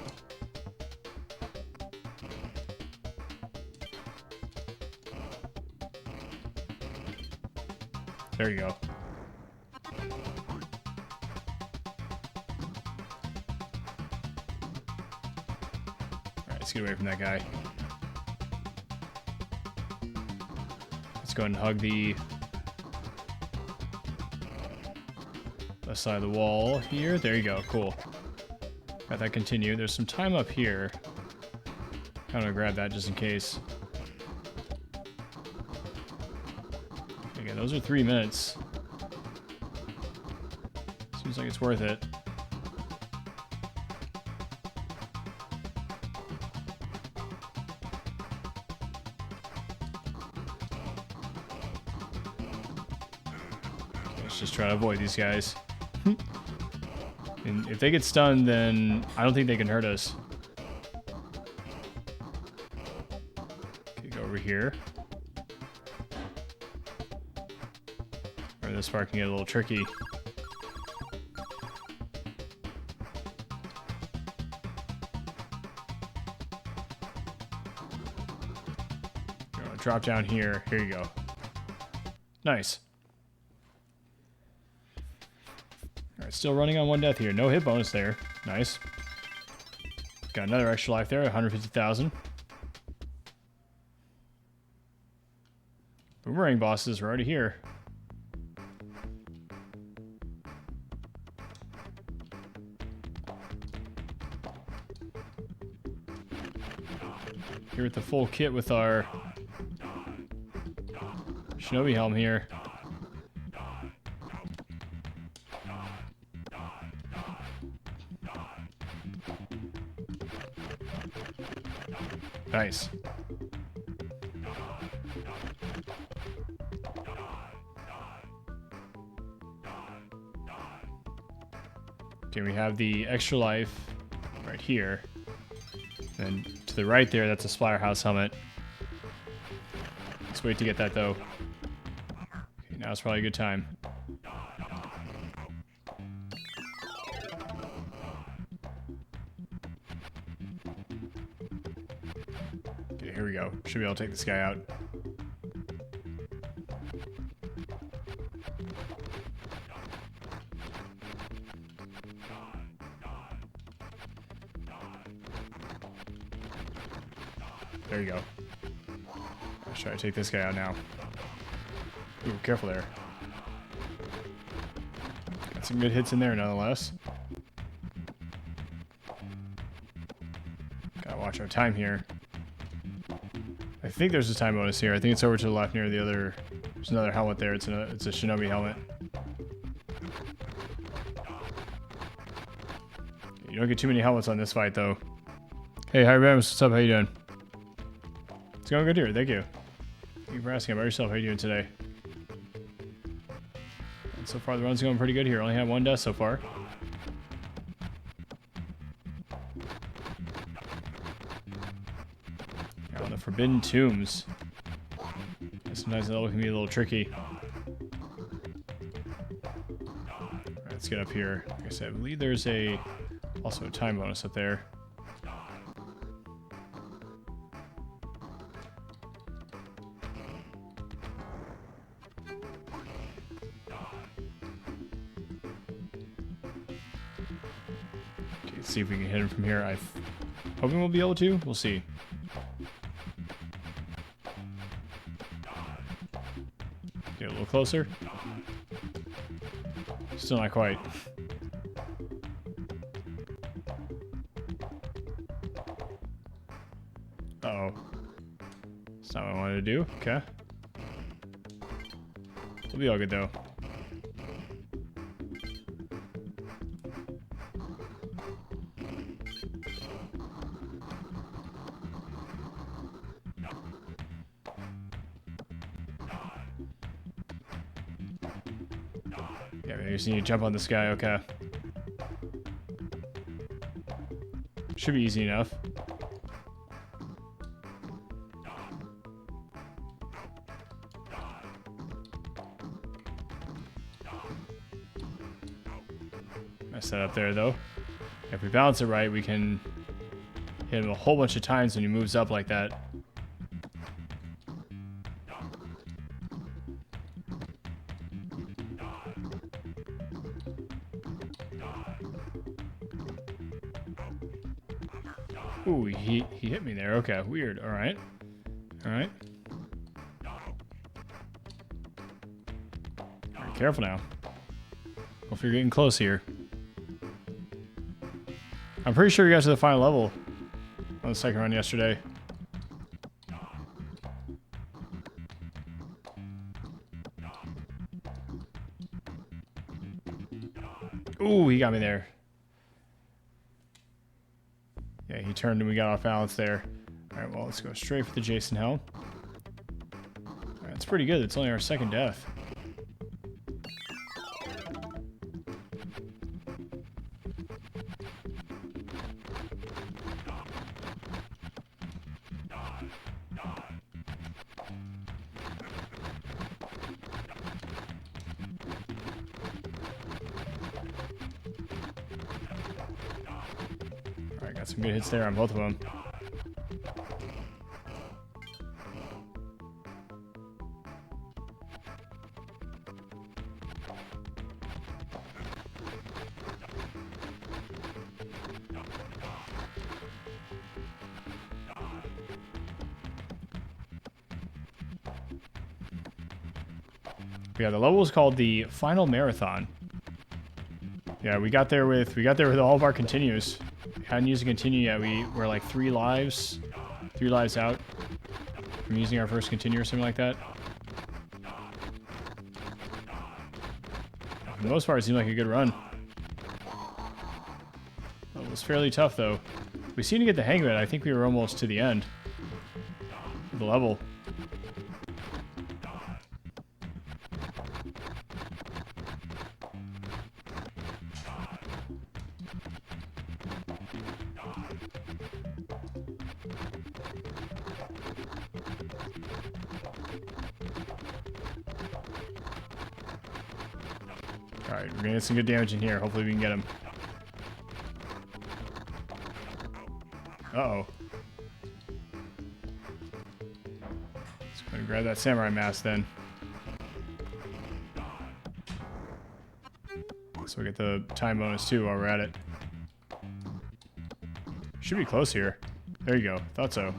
There you go. Alright, let's get away from that guy. Let's go ahead and hug the left side of the wall here. There you go, cool. Got that continue. There's some time up here. I'm gonna grab that just in case. Okay, those are 3 minutes. Seems like it's worth it. Okay, let's just try to avoid these guys. And if they get stunned, then I don't think they can hurt us. here. Or this part can get a little tricky. Drop down here. Here you go. Nice. Alright, still running on 1 death here. No hit bonus there. Nice. Got another extra life there, 150,000. Boomerang bosses are already here. Here with the full kit with our Shinobi helm here. Nice. Okay, we have the extra life right here. And to the right there, that's a Splatterhouse helmet. Let's wait to get that though. Okay, now it's probably a good time. Okay, here we go. Should be able to take this guy out. There you go. Let's try to take this guy out now. Ooh, careful there. Got some good hits in there nonetheless. Gotta watch our time here. I think there's a time bonus here. I think it's over to the left near the other. There's another helmet there. It's a Shinobi helmet. You don't get too many helmets on this fight though. Hey, hi Rams, what's up? How you doing? It's going good here, thank you. Thank you for asking about yourself. How are you doing today? And so far the run's going pretty good here. Only had 1 death so far. Now on the Forbidden Tombs. Sometimes that level can be a little tricky. Alright, let's get up here. Like I said, I believe there's also a time bonus up there. See if we can hit him from here. I'm hoping we'll be able to. We'll see. Get a little closer. Still not quite. Uh-oh. That's not what I wanted to do. Okay. We'll be all good though. Yeah, maybe I just need to jump on this guy, okay. Should be easy enough. Mess that up there, though. If we balance it right, we can hit him a whole bunch of times when he moves up like that. Ooh, he hit me there. Okay, weird. All right. All right. All right, careful now. Hope you're getting close here. I'm pretty sure you got to the final level on the second run yesterday. Ooh, he got me there. Yeah, he turned and we got off balance there. Alright, well, let's go straight for the Jason helm. Alright, that's pretty good. It's only our second death. Got some good hits there on both of them. Yeah, the level is called the Final Marathon. Yeah, we got there with all of our continues. Hadn't used a continue yet. We're like 3 lives out from using our first continue or something like that. For the most part, it seemed like a good run. It was fairly tough though. We seemed to get the hang of it. I think we were almost to the end of the level. Alright, we're gonna get some good damage in here. Hopefully we can get him. Uh-oh. Let's go and grab that samurai mask then. So we get the time bonus too while we're at it. Should be close here. There you go. Thought so.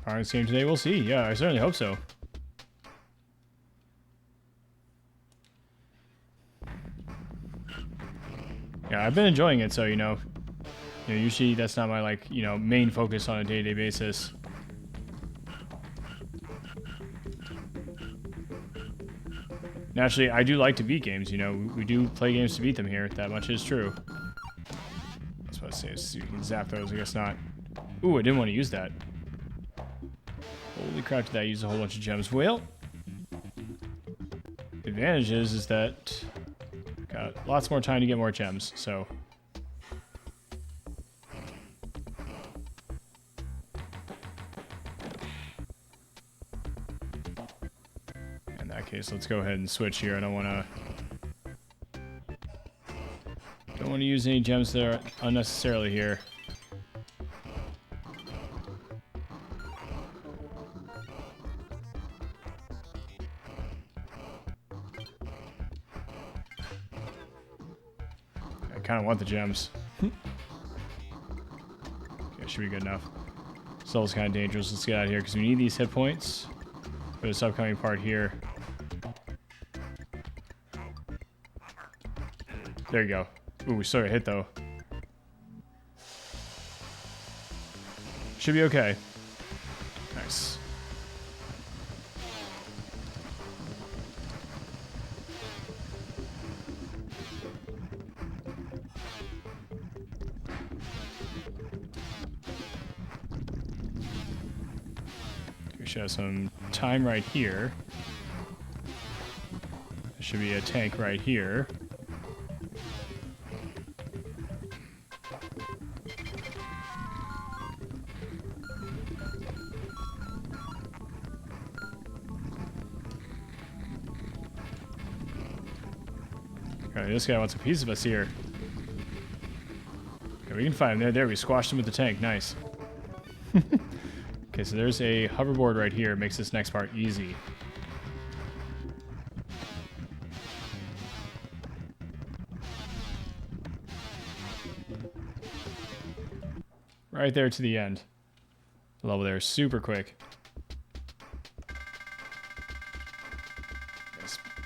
Power this game today, we'll see. Yeah, I certainly hope so. Yeah, I've been enjoying it, so usually that's not my main focus on a day-to-day basis. Naturally, I do like to beat games. We do play games to beat them here. That much is true. That's what I say. So you can zap those. I guess not. Ooh, I didn't want to use that. Holy crap! Did that use a whole bunch of gems? Well, the advantage is that got lots more time to get more gems, so. In that case, let's go ahead and switch here. I don't want to use any gems that are unnecessarily here. I kind of want the gems. Okay, should be good enough. This level's kind of dangerous. Let's get out of here because we need these hit points for this upcoming part here. There you go. Ooh, we still got hit though. Should be okay. Nice. We should have some time right here. There should be a tank right here. Okay, this guy wants a piece of us here. Okay, we can find him. There, we squashed him with the tank. Nice. Okay, so there's a hoverboard right here. Makes this next part easy. Right there to the end. The level there is super quick.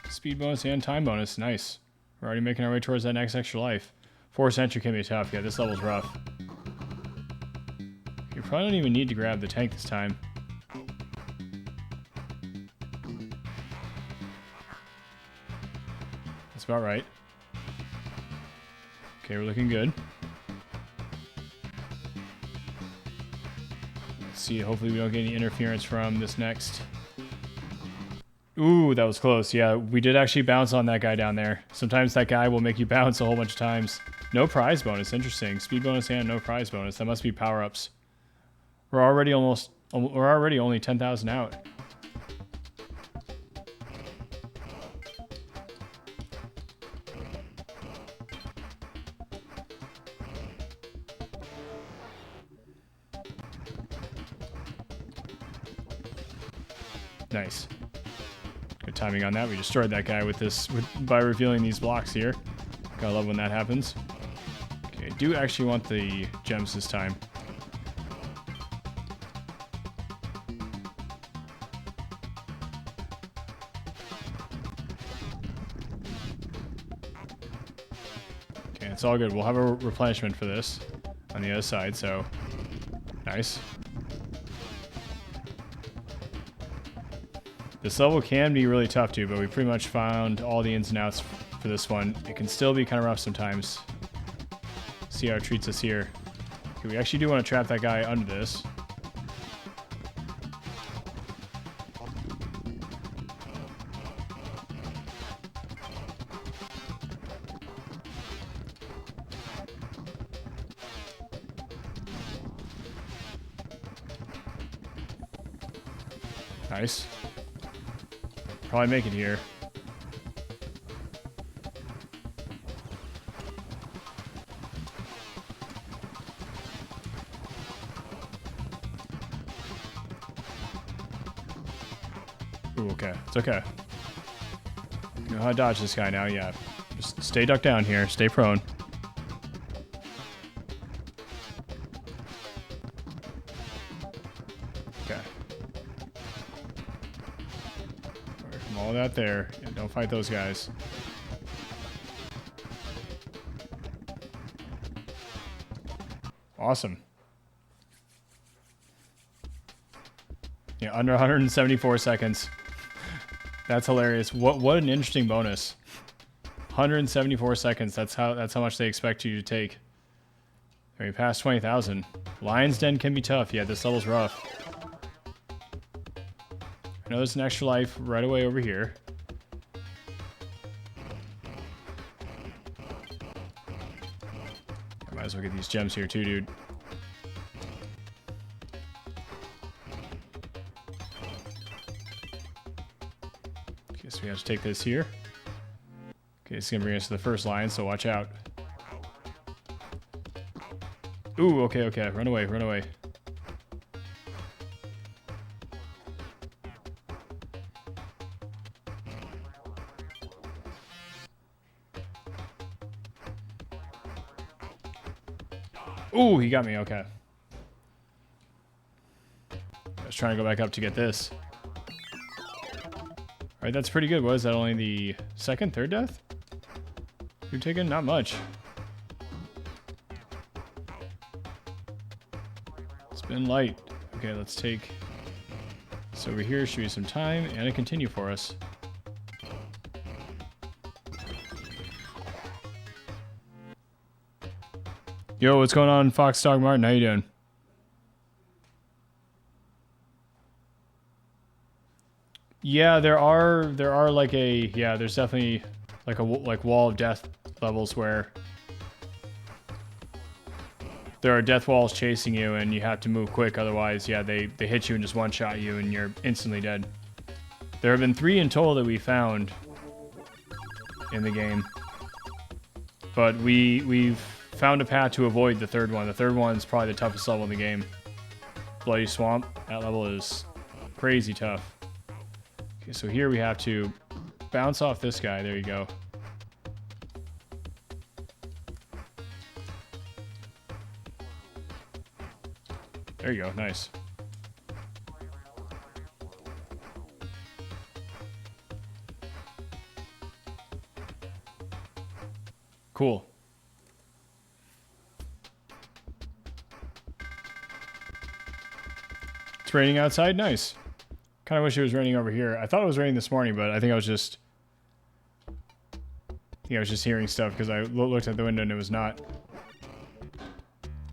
Speed bonus and time bonus. Nice. We're already making our way towards that next extra life. Force entry can be tough. Yeah, this level's rough. You probably don't even need to grab the tank this time. That's about right. Okay, we're looking good. Let's see, hopefully we don't get any interference from this next. Ooh, that was close. Yeah, we did actually bounce on that guy down there. Sometimes that guy will make you bounce a whole bunch of times. No prize bonus. Interesting. Speed bonus and no prize bonus. That must be power-ups. We're already only 10,000 out. Nice. Good timing on that. We destroyed that guy with this by revealing these blocks here. Gotta love when that happens. Okay, I do actually want the gems this time. Okay, it's all good. We'll have a replenishment for this on the other side, so nice. This level can be really tough too, but we pretty much found all the ins and outs for this one. It can still be kind of rough sometimes. See how it treats us here. Okay, we actually do want to trap that guy under this. Nice. Probably make it here. Ooh, okay. It's okay. You know how to dodge this guy now, yeah. Just stay ducked down here. Stay prone. Okay. From all that there. Yeah, don't fight those guys. Awesome. Yeah, under 174 seconds. That's hilarious. What an interesting bonus. 174 seconds. That's how much they expect you to take. We passed 20,000. Lion's Den can be tough. Yeah, this level's rough. I know there's an extra life right away over here. I might as well get these gems here too, dude. Okay, so we have to take this here. Okay, it's gonna bring us to the first line, so watch out. Ooh, okay, okay. Run away, run away. Ooh, he got me, okay. I was trying to go back up to get this. Alright, that's pretty good. What is that, only the second, third death? You're taking not much. It's been light. Okay, let's take this over here. Should be some time and a continue for us. Yo, what's going on, Fox Dog Martin? How you doing? Yeah, there are like there's definitely like a wall of death levels where there are death walls chasing you and you have to move quick, otherwise, yeah, they hit you and just one-shot you and you're instantly dead. There have been 3 in total that we found in the game, but we've found a path to avoid the third one. The third one's probably the toughest level in the game. Bloody Swamp, that level is crazy tough. Okay, so here we have to bounce off this guy. There you go. There you go, nice. Cool. It's raining outside, nice. Kind of wish it was raining over here. I thought it was raining this morning, but I think I was just hearing stuff because I looked at the window and it was not.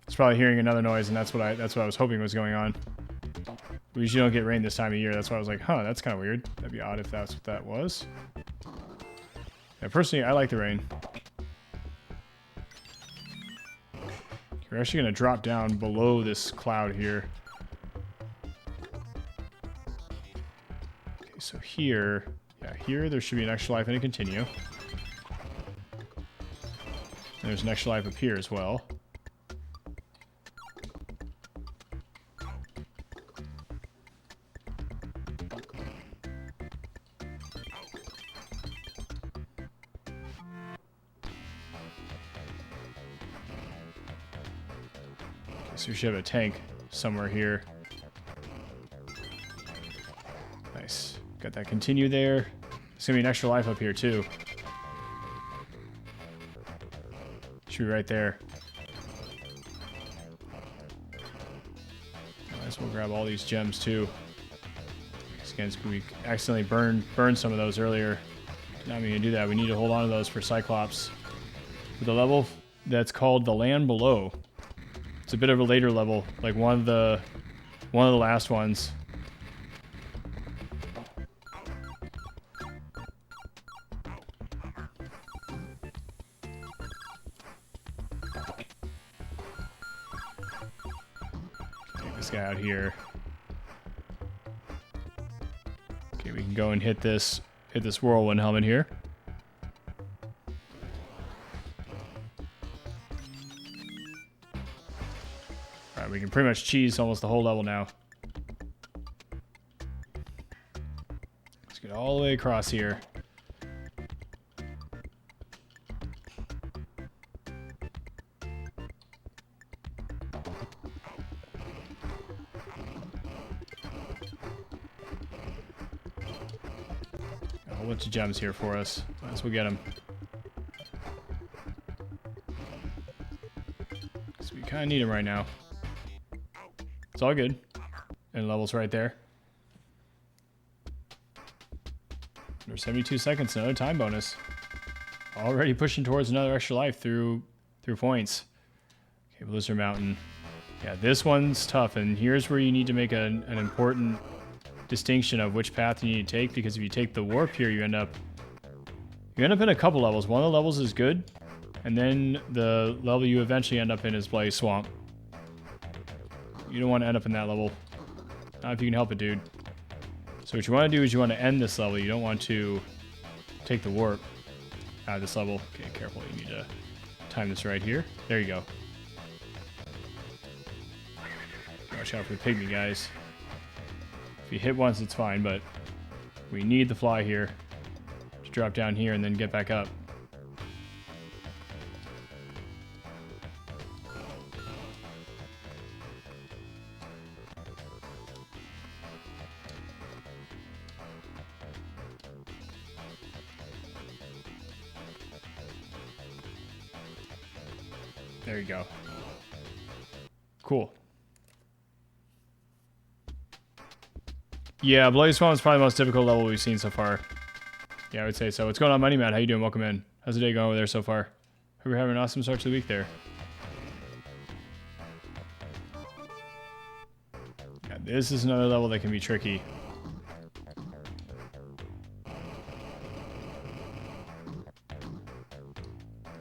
It's probably hearing another noise, and that's what I was hoping was going on. We usually don't get rain this time of year. That's why I was like, huh, that's kind of weird. That'd be odd if that's what that was. Yeah, personally, I like the rain. We're actually going to drop down below this cloud here. Okay, so here, yeah, here there should be an extra life and a continue. And there's an extra life up here as well. So we should have a tank somewhere here. Nice. Got that continue there. There's gonna be an extra life up here too. Should be right there. Might as well grab all these gems too. Again, we accidentally burned some of those earlier. Not even gonna do that. We need to hold on to those for Cyclops. For the level that's called the Land Below. It's a bit of a later level, like one of the last ones. Take this guy out here. Okay, we can go and hit this whirlwind helmet here. Alright, we can pretty much cheese almost the whole level now. Let's get all the way across here. A whole bunch of gems here for us. Might as well get them. So we kind of need them right now. It's all good. And level's right there. Under 72 seconds, another time bonus. Already pushing towards another extra life through points. Okay, Blizzard Mountain. Yeah, this one's tough, and here's where you need to make an important distinction of which path you need to take, because if you take the warp here, you end up in a couple levels. One of the levels is good, and then the level you eventually end up in is Blaze Swamp. You don't want to end up in that level. Not if you can help it, dude. So what you want to do is you want to end this level. You don't want to take the warp out of this level. Okay, careful. You need to time this right here. There you go. Watch out for the pygmy guys. If you hit once, it's fine, but we need the fly here to drop down here and then get back up. There you go. Cool. Yeah, Blaze Swamp is probably the most difficult level we've seen so far. Yeah, I would say so. What's going on, Money Matt? How you doing? Welcome in. How's the day going over there so far? Hope you're having an awesome start to the week there. Yeah, this is another level that can be tricky.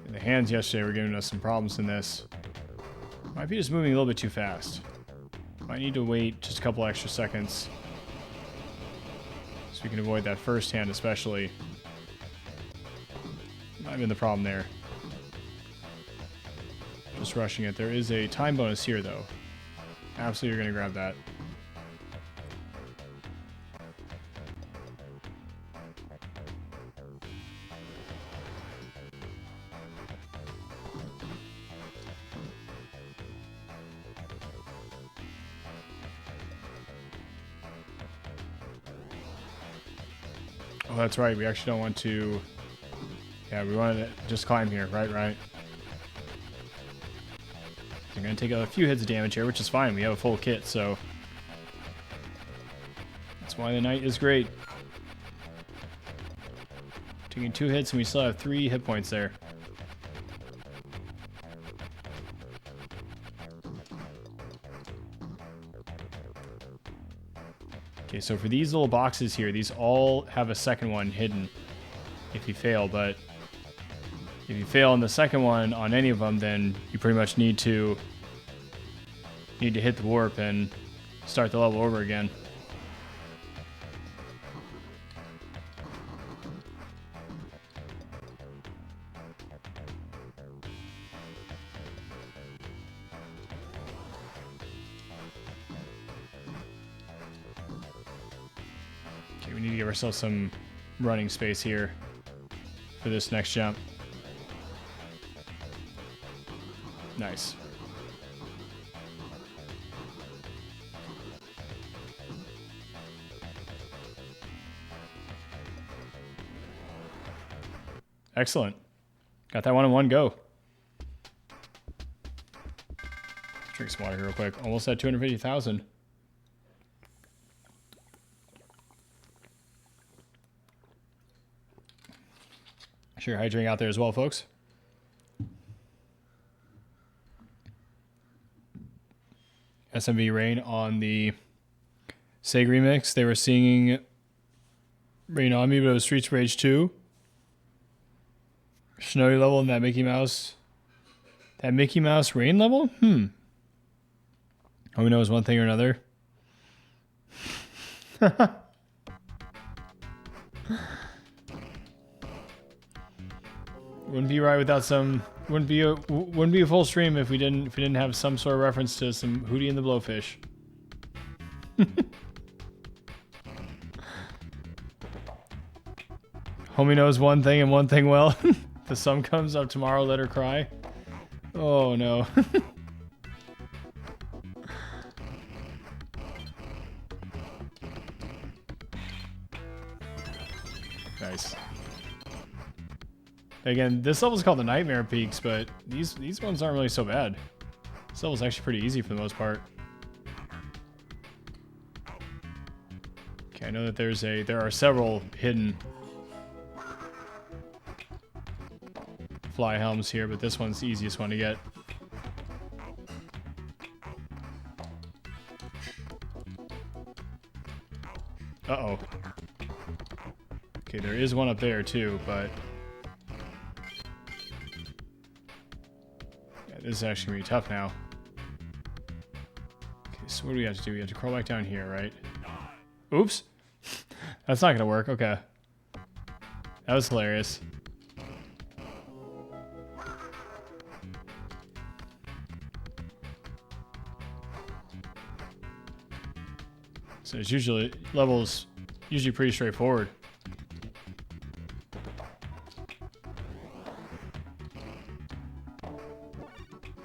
The hands yesterday were giving us some problems in this. Might be just moving a little bit too fast. Might need to wait just a couple extra seconds so we can avoid that first hand especially. Might have been the problem there. Just rushing it. There is a time bonus here though. Absolutely you're going to grab that. Oh, that's right. We actually don't want to... Yeah, we want to just climb here. Right. I'm going to take a few hits of damage here, which is fine. We have a full kit, so... That's why the knight is great. Taking 2 hits, and we still have 3 hit points there. Okay, so for these little boxes here, these all have a second one hidden if you fail, but if you fail in the second one on any of them, then you pretty much need to hit the warp and start the level over again. Okay, we need to give ourselves some running space here for this next jump. Excellent. Got that one in one go. Drink some water here real quick. Almost at 250,000. Sure, hydrating out there as well, folks. SMV Rain on the Sega remix. They were singing Rain on Me, but it was Streets of Rage 2. Snowy level and that Mickey Mouse. That Mickey Mouse Rain level? All we know is one thing or another. Wouldn't be right without some. Wouldn't be a full stream if we didn't have some sort of reference to some Hootie and the Blowfish. Homie knows one thing and one thing well. The sun comes up tomorrow, let her cry. Oh no. Nice. Again, this level's called the Nightmare Peaks, but these ones aren't really so bad. This level's actually pretty easy for the most part. Okay, I know that there are several hidden fly helms here, but this one's the easiest one to get. Uh-oh. Okay, there is one up there too, but yeah, this is actually gonna be tough now. Okay, so what do we have to do? We have to crawl back down here, right? Oops. That's not gonna work. Okay. That was hilarious. So it's usually levels usually pretty straightforward.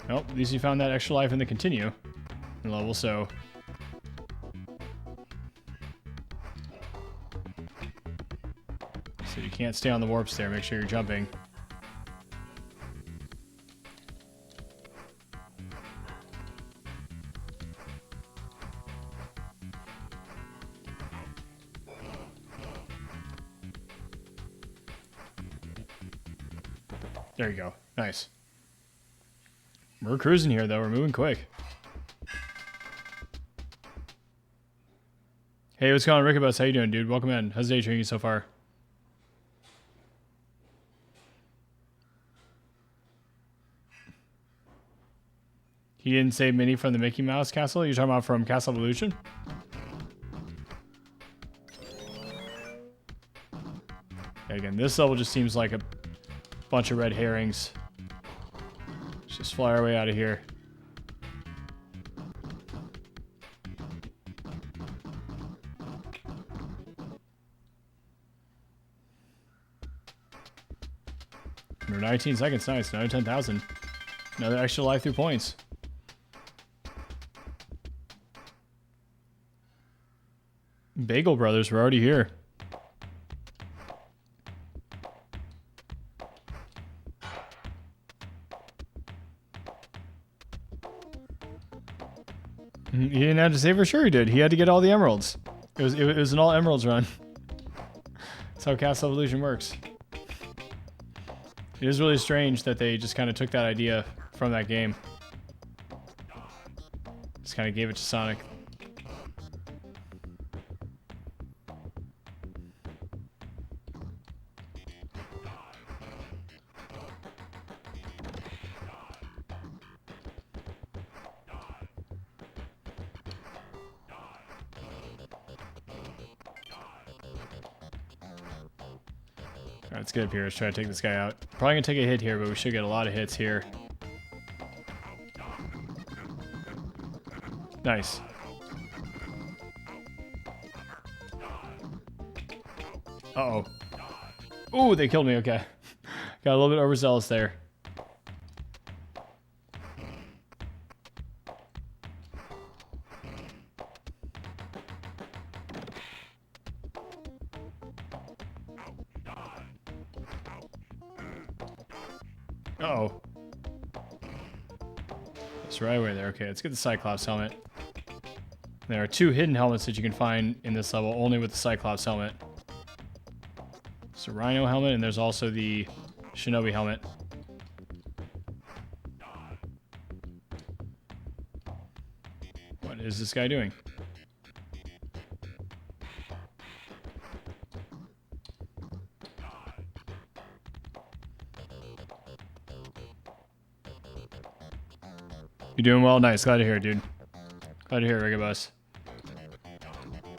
Nope, at least you found that extra life in the continue level, so. So you can't stay on the warps there, make sure you're jumping. There you go. Nice. We're cruising here, though. We're moving quick. Hey, what's going on, Rickabus? How you doing, dude? Welcome in. How's the day treating you so far? He didn't say Minnie from the Mickey Mouse Castle? You're talking about from Castle Evolution? Again, this level just seems like a bunch of red herrings. Let's just fly our way out of here. Under 19 seconds, nice. Another 10,000. Another extra life through points. Bagel Brothers, we're already here. He didn't have to save her? Sure he did. He had to get all the emeralds. It was an all emeralds run. That's how Castle Evolution works. It is really strange that they just kind of took that idea from that game. Just kind of gave it to Sonic. Alright, let's get up here. Let's try to take this guy out. Probably gonna take a hit here, but we should get a lot of hits here. Nice. Uh-oh. Ooh, they killed me. Okay. Got a little bit overzealous there. Uh-oh. It's right away there. Okay, let's get the Cyclops helmet. There are 2 hidden helmets that you can find in this level, only with the Cyclops helmet. It's a Rhino helmet, and there's also the Shinobi helmet. What is this guy doing? You're doing well? Nice. Glad to hear it, dude. Glad to hear it, Rigabus.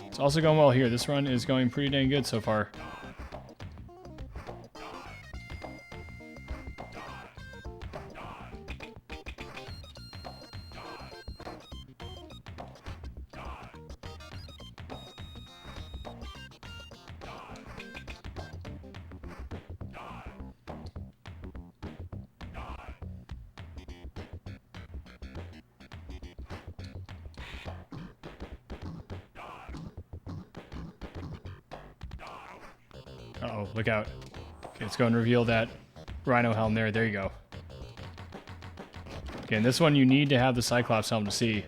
It's also going well here. This run is going pretty dang good so far. Uh-oh, look out. Okay, let's go and reveal that Rhino helm there. There you go. Okay, and this one you need to have the Cyclops helm to see.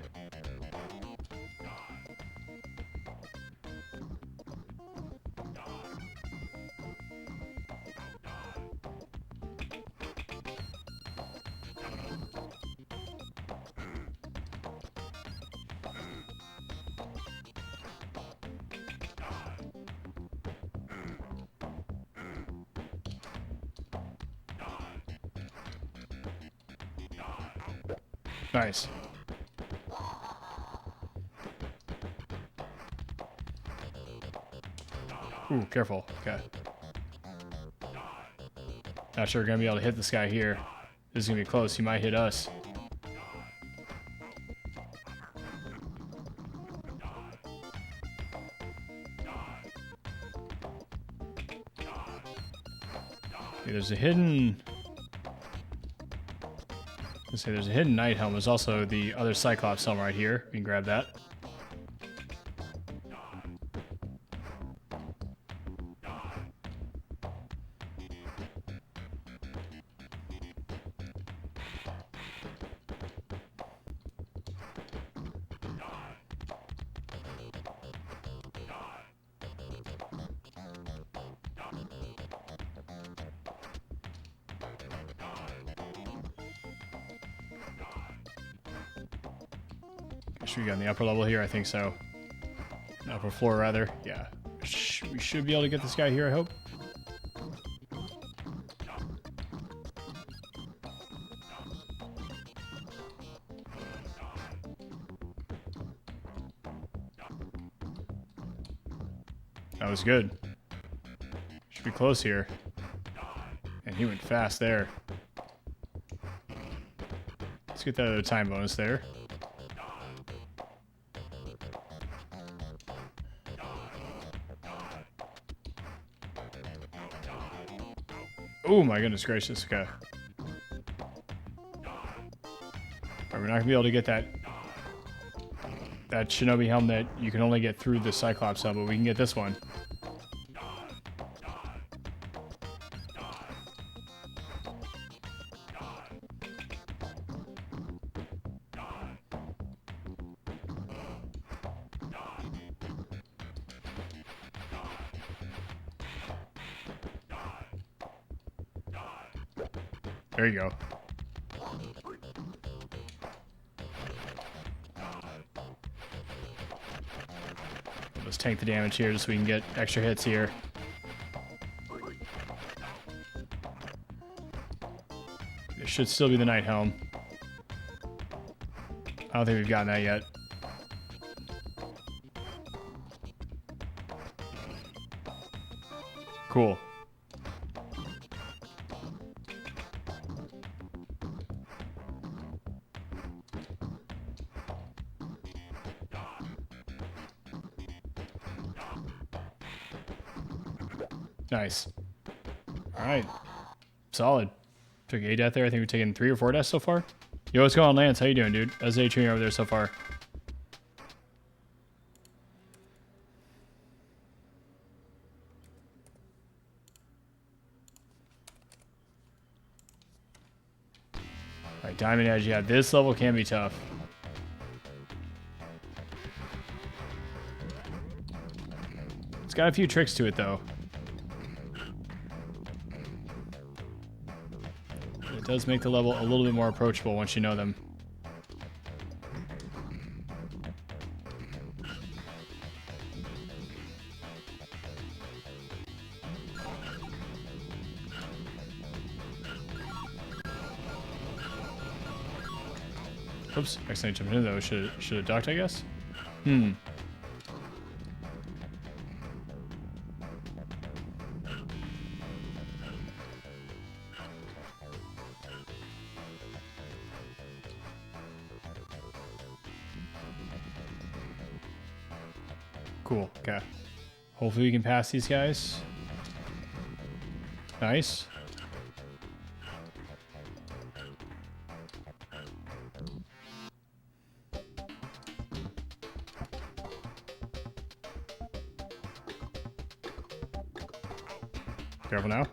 Nice. Ooh, careful. Okay. Not sure we're gonna be able to hit this guy here. This is gonna be close. He might hit us. Okay, there's a hidden... Let's say there's a hidden Knight helm. There's also the other Cyclops helm right here. We can grab that. Should we get on the upper level here? I think so. Upper floor, rather. Yeah. We should be able to get this guy here, I hope. That was good. Should be close here. And he went fast there. Let's get that other time bonus there. Oh my goodness gracious, okay. Alright, we're not gonna be able to get that Shinobi helm that you can only get through the Cyclops helm, but we can get this one. There you go. Let's tank the damage here just so we can get extra hits here. There should still be the Knight helm. I don't think we've gotten that yet. Cool. Nice. Alright. Solid. Took a death there. I think we've taken 3 or 4 deaths so far. Yo, what's going on, Lance? How you doing, dude? How's the training over there so far? Alright, Diamond Edge. Yeah, this level can be tough. It's got a few tricks to it, though. It does make the level a little bit more approachable once you know them. Oops, accidentally jumped in though. Should have ducked, I guess? Cool, okay. Hopefully we can pass these guys. Nice. Careful now.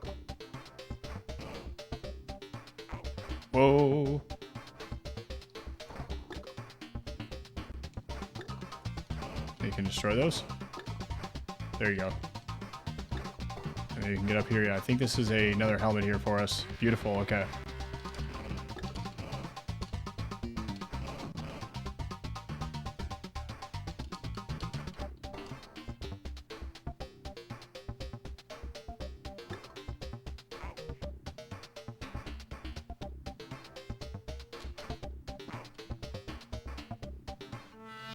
Whoa. You can destroy those. There you go. And then you can get up here. Yeah, I think this is another helmet here for us. Beautiful, okay.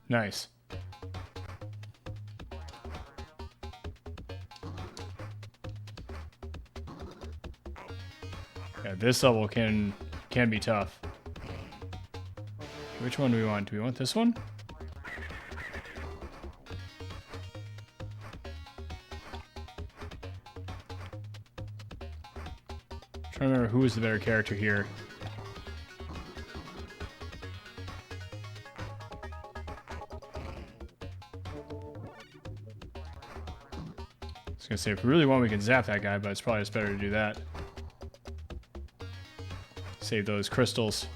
Nice. Yeah, this level can be tough. Which one do we want? Do we want this one? I'm trying to remember who is the better character here. I was gonna say, if we really want, we can zap that guy, but it's probably just better to do that. Save those crystals.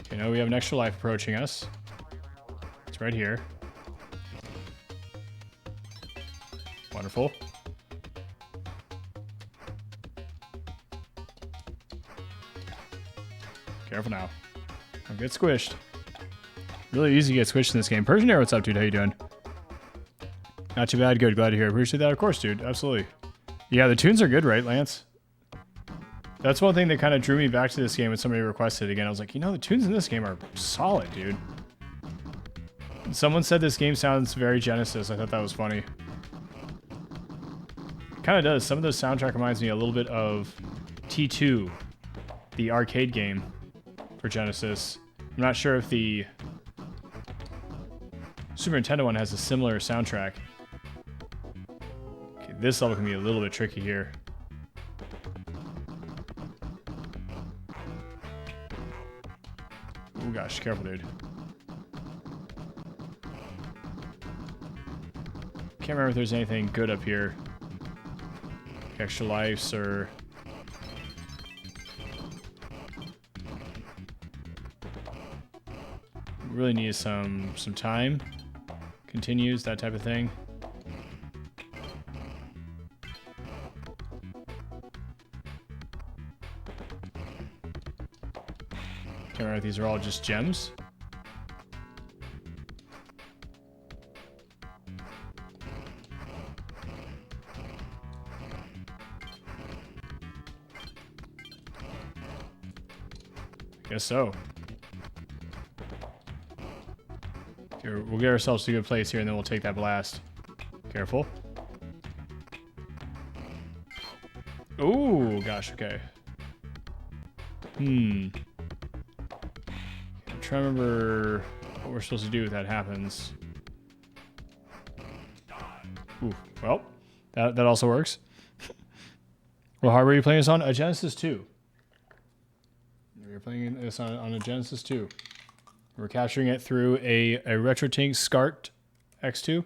Okay, now we have an extra life approaching us. It's right here. Wonderful. Careful now. Don't get squished. Really easy to get squished in this game. Persian Air, what's up, dude? How you doing? Not too bad. Good. Glad to hear. Appreciate that. Of course, dude. Absolutely. Yeah, the tunes are good, right, Lance? That's one thing that kind of drew me back to this game when somebody requested it again. I was like, you know, the tunes in this game are solid, dude. Someone said this game sounds very Genesis. I thought that was funny. It kind of does. Some of the soundtrack reminds me a little bit of T2, the arcade game for Genesis. I'm not sure if the Super Nintendo one has a similar soundtrack. Okay, this level can be a little bit tricky here. Oh gosh, careful, dude. Can't remember if there's anything good up here. Extra lives or... Really need some time. Continues, that type of thing. Can't remember if these are all just gems. Guess so. Here, we'll get ourselves to a good place here and then we'll take that blast. Careful. Oh gosh, okay. I'm trying to remember what we're supposed to do if that happens. Ooh, well, that also works. What hardware are you playing this on? A Genesis 2. We're playing this on a Genesis 2. We're capturing it through a RetroTink SCART X2.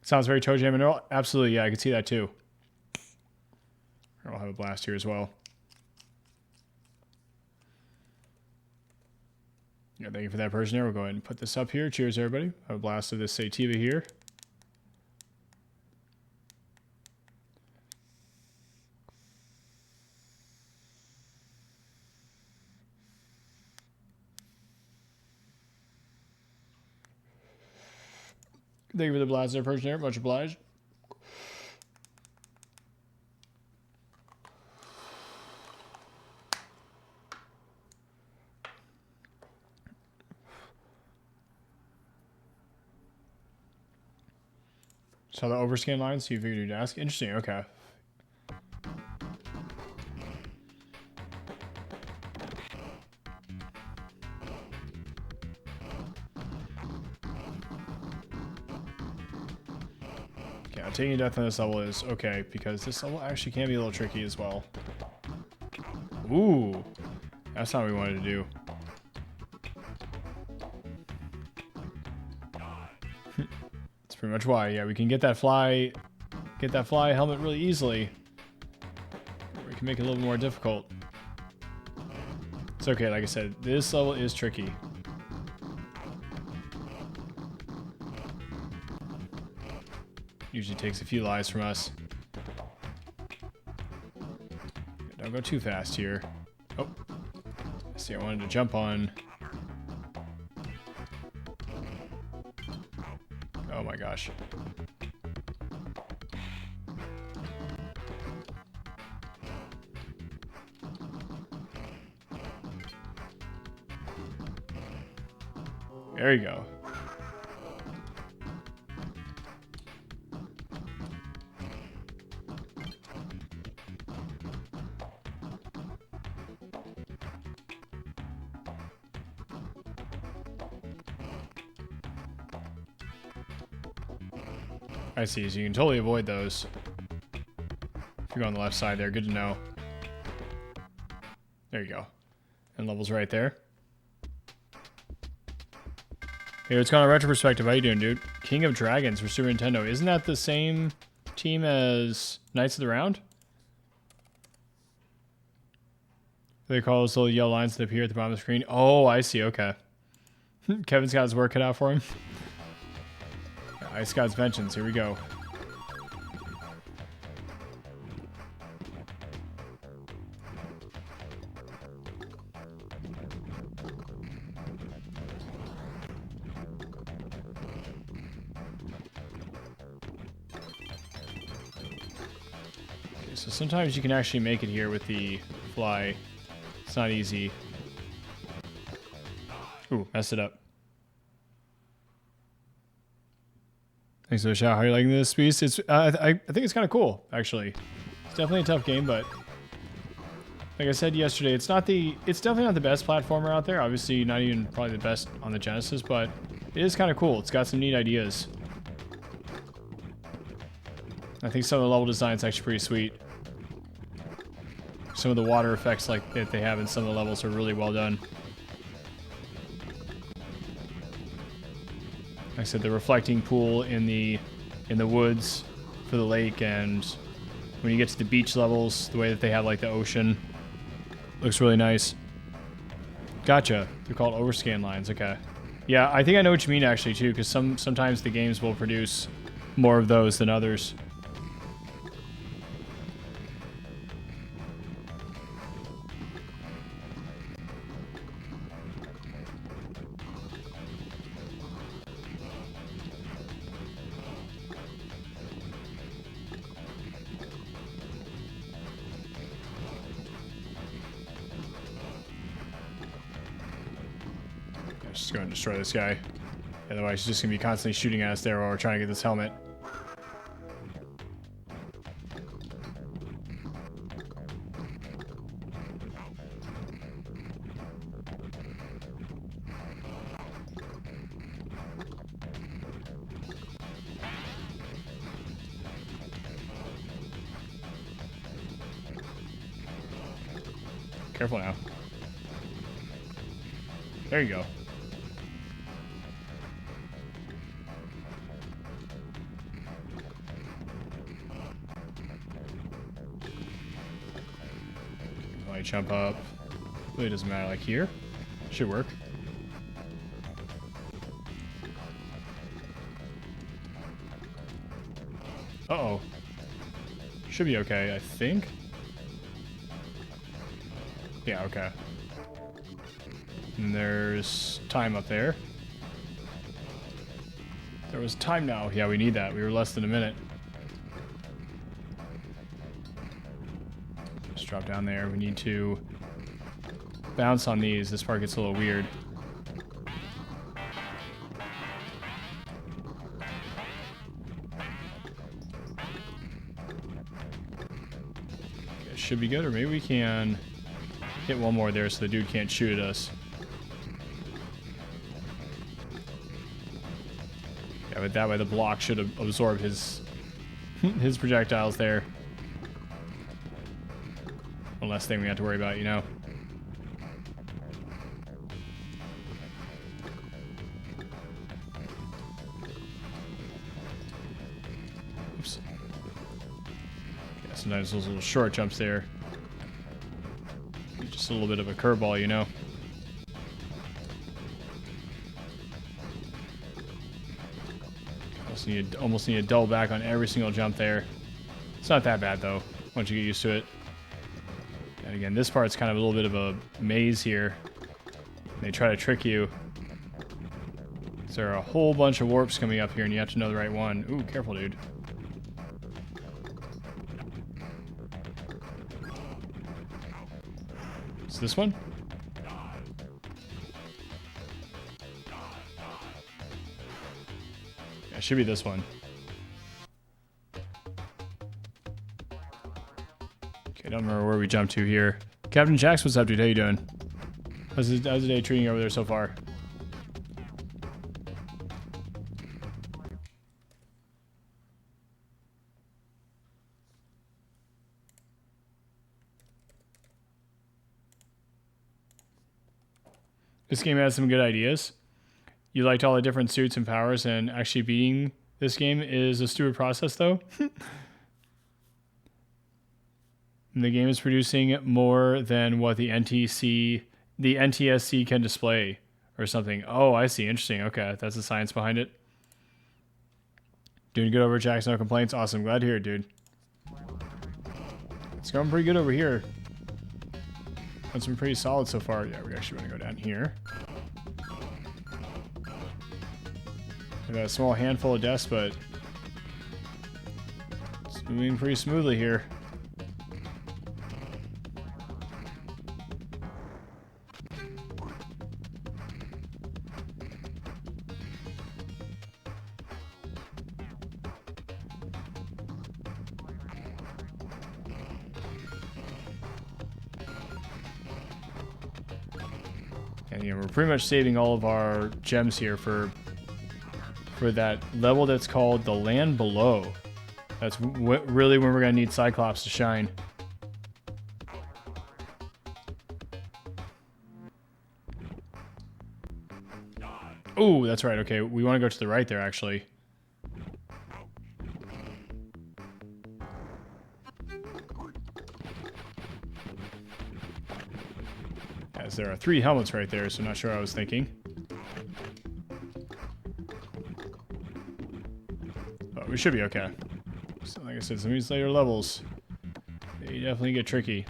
Sounds very Toe Jam and Earl. Absolutely, yeah, I can see that too. I'll have a blast here as well. Yeah, thank you for that, Persian Air. We'll go ahead and put this up here. Cheers, everybody. Have a blast of this sativa here. Thank you for the blast there, Persian Air. Much obliged. Saw the overscan line, so you figured you'd ask. Interesting, okay. Okay, I'm taking death on this level is okay, because this level actually can be a little tricky as well. Ooh, that's not what we wanted to do. That's pretty much why. Yeah, we can get that fly helmet really easily. We can make it a little more difficult. It's okay, like I said, this level is tricky. Usually takes a few lives from us. Don't go too fast here. Oh, see, I wanted to jump on. Oh my gosh. There you go. I see, so you can totally avoid those. If you go on the left side there, good to know. There you go. And level's right there. Hey, what's going on, Retro Perspective? How you doing, dude? King of Dragons for Super Nintendo. Isn't that the same team as Knights of the Round? They call those little yellow lines that appear at the bottom of the screen. Oh, I see, okay. Kevin's got his work cut out for him. Ice God's Vengeance, here we go. Okay, so sometimes you can actually make it here with the fly. It's not easy. Ooh, messed it up. Thanks for the shout. How are you liking this piece? It's I think it's kind of cool, actually. It's definitely a tough game, but like I said yesterday, it's definitely not the best platformer out there. Obviously, not even probably the best on the Genesis, but it is kind of cool. It's got some neat ideas. I think some of the level design is actually pretty sweet. Some of the water effects like that they have in some of the levels are really well done. Like I said, the reflecting pool in the woods for the lake, and when you get to the beach levels, the way that they have like the ocean looks really nice. Gotcha. They're called overscan lines. Okay. Yeah, I think I know what you mean actually too, because sometimes the games will produce more of those than others. Just go and destroy this guy. Otherwise, he's just going to be constantly shooting at us there while we're trying to get this helmet. Careful now. There you go. Jump up. Really doesn't matter, like here. Should work. Uh-oh. Should be okay, I think. Yeah, okay. And there's time up there. There was time now. Yeah, we need that. We were less than a minute. Just drop down there. We need to bounce on these. This part gets a little weird. Okay, should be good, or maybe we can hit one more there so the dude can't shoot at us. Yeah, but that way the block should have absorbed his his projectiles there. One less thing we have to worry about, you know. Oops. Yeah, sometimes those little short jumps there. Just a little bit of a curveball, you know. Almost need to double back on every single jump there. It's not that bad though, once you get used to it. And again, this part's kind of a little bit of a maze here. They try to trick you. So there are a whole bunch of warps coming up here, and you have to know the right one. Ooh, careful, dude. Is this one? Yeah, it should be this one. Okay, don't remember where we jumped to here. Captain Jax, what's up, dude? How you doing? How's the day treating you over there so far? This game has some good ideas. You liked all the different suits and powers, and actually beating this game is a stupid process, though. The game is producing more than what the NTSC can display, or something. Oh, I see. Interesting. Okay, that's the science behind it. Doing good over at Jax, no complaints. Awesome. Glad to hear it, dude. It's going pretty good over here. That's been pretty solid so far. Yeah, we actually want to go down here. We got a small handful of deaths, but it's moving pretty smoothly here. And you know, we're pretty much saving all of our gems here for that level that's called the Land Below. That's really when we're going to need Cyclops to shine. Oh, that's right. Okay, we want to go to the right there, actually. As there are 3 helmets right there, so I'm not sure what I was thinking. But we should be okay. So like I said, some of these later levels, they definitely get tricky.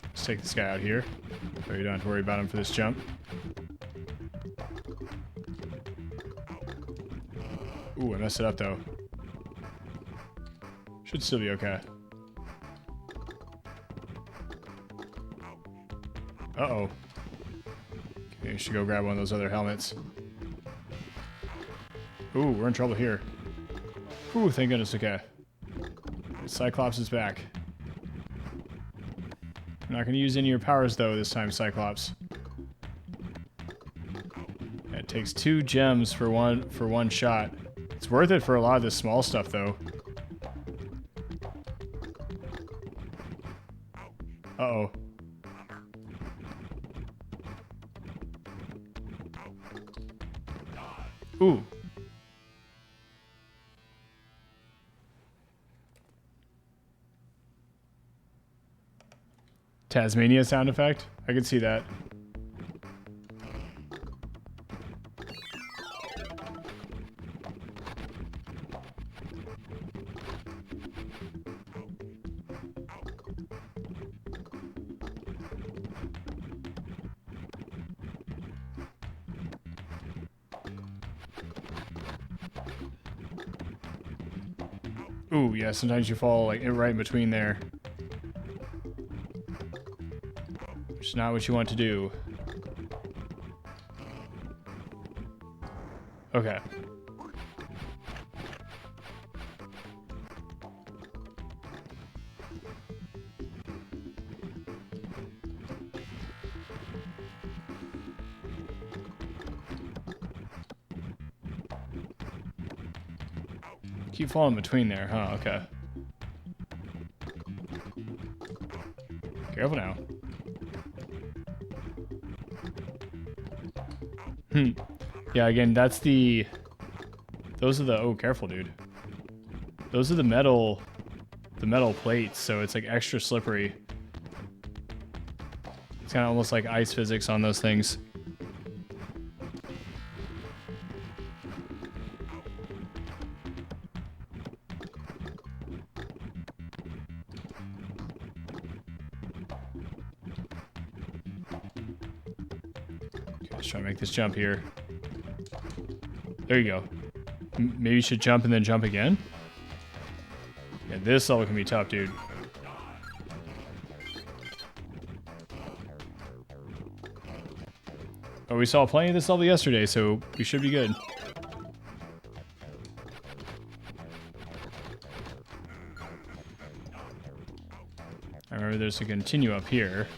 Let's take this guy out here, so you don't have to worry about him for this jump. Ooh, I messed it up though. Should still be okay. Uh-oh. Okay, should go grab one of those other helmets. Ooh, we're in trouble here. Ooh, thank goodness, okay. Cyclops is back. I'm not going to use any of your powers, though, this time, Cyclops. It takes 2 gems for one shot. It's worth it for a lot of this small stuff, though. Uh-oh. Ooh. Tasmania sound effect? I could see that. Ooh, yeah, sometimes you fall like right in between there. Which is not what you want to do. Okay. Keep falling between there, huh? Okay. Careful now. Yeah, again, that's the... Those are the... Oh, careful, dude. Those are the metal plates, so it's like extra slippery. It's kind of almost like ice physics on those things. Let's try to make this jump here. There you go. Maybe you should jump and then jump again? Yeah, this level can be tough, dude. Oh, we saw plenty of this level yesterday, so we should be good. I remember there's a continue up here.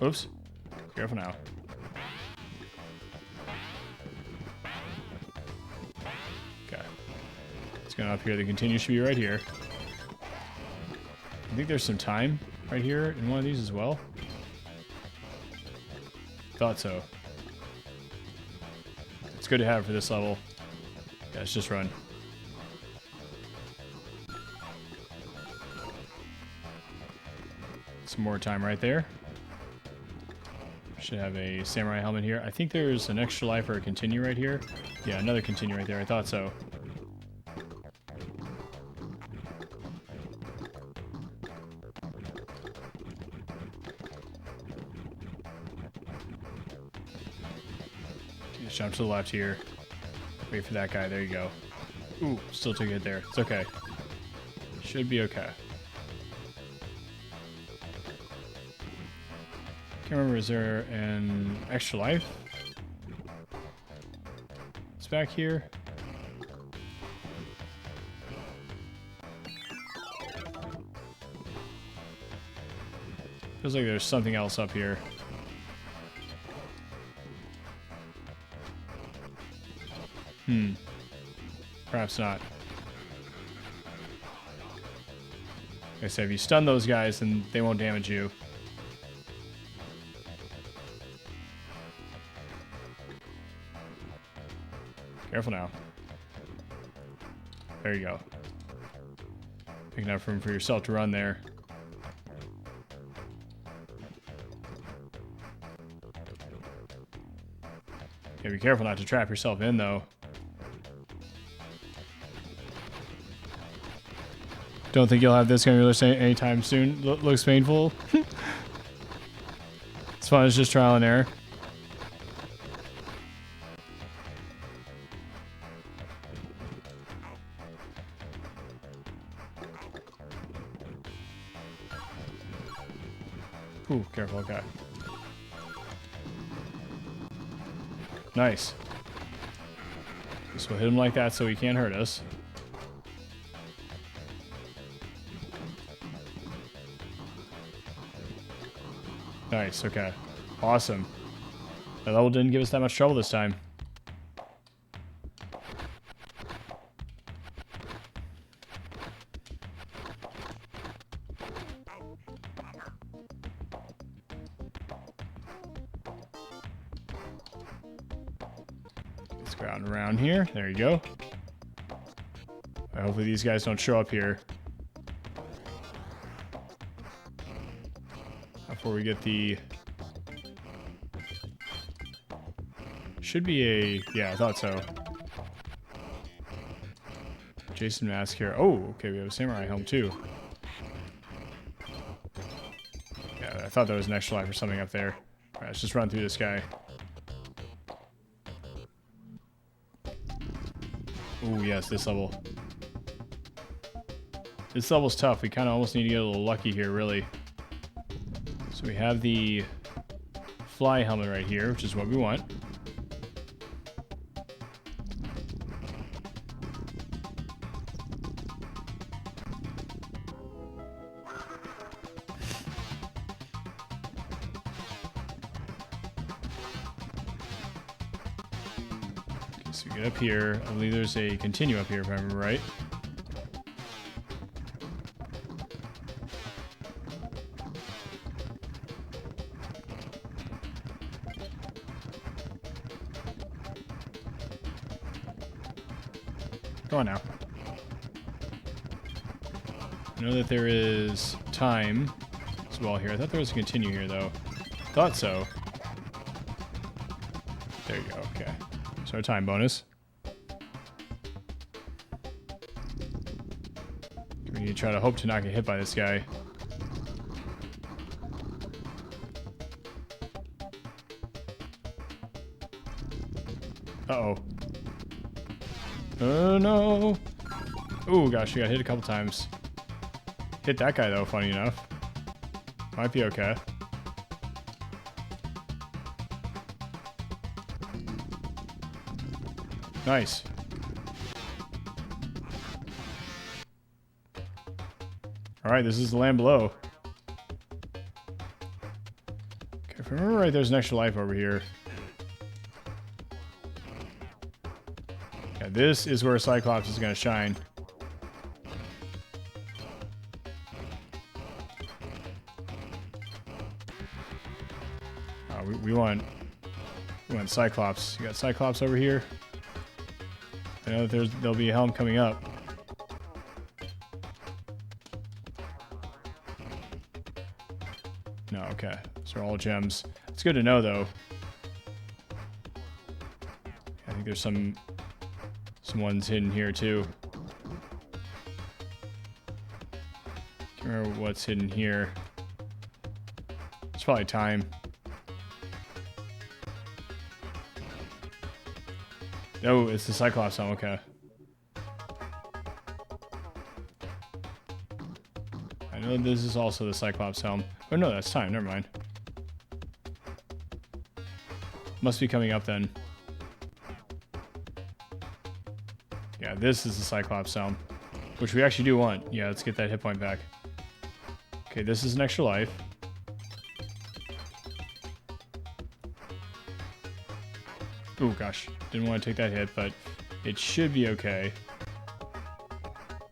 Oops. Careful now. Okay. Let's go up here. The continue should be right here. I think there's some time right here in one of these as well. Thought so. It's good to have for this level. Yeah, let's just run. Some more time right there. Should have a samurai helmet here. I think there's an extra life or a continue right here. Yeah, another continue right there. I thought so. Okay, just jump to the left here. Wait for that guy. There you go. Ooh, still took a hit there. It's okay. Should be okay. Can't remember, is there an extra life? It's back here. Feels like there's something else up here. Perhaps not. Like I said, if you stun those guys, then they won't damage you. Careful now. There you go. Big enough room for yourself to run there. Yeah, be careful not to trap yourself in, though. Don't think you'll have this on your list anytime soon. Looks painful. It's fun. It's just trial and error. Ooh, careful, okay. Nice. Just we'll hit him like that so he can't hurt us. Nice, okay. Awesome. That level didn't give us that much trouble this time. Let's go out and around here. There you go. Hopefully these guys don't show up here. Before we get the... Should be a... Yeah, I thought so. Jason mask here. Oh, okay, we have a samurai helm too. Yeah, I thought there was an extra life or something up there. All right, let's just run through this guy. Oh, yes, this level. This level's tough. We kind of almost need to get a little lucky here, really. So we have the fly helmet right here, which is what we want. Okay, so we get up here. I believe there's a continue up here, if I remember right. Go on now. I know that there is time as well here. I thought there was a continue here, though. Thought so. There you go. Okay. So our time bonus. We need to try to hope to not get hit by this guy. Uh-oh. Oh no! Oh gosh, we got hit a couple times. Hit that guy though, funny enough. Might be okay. Nice. Alright, this is the land below. Okay, if I remember right, there's an extra life over here. This is where Cyclops is going to shine. We want Cyclops. You got Cyclops over here. I know that there'll be a helm coming up. No, okay. Those are all gems. It's good to know, though. I think there's some ones hidden here too. Can't remember what's hidden here. It's probably time. Oh, it's the Cyclops helm. Okay. I know this is also the Cyclops helm. Oh no, that's time. Never mind. Must be coming up then. Yeah, this is the Cyclops helm, which we actually do want. Yeah, let's get that hit point back. Okay, this is an extra life. Oh gosh, didn't want to take that hit, but it should be okay.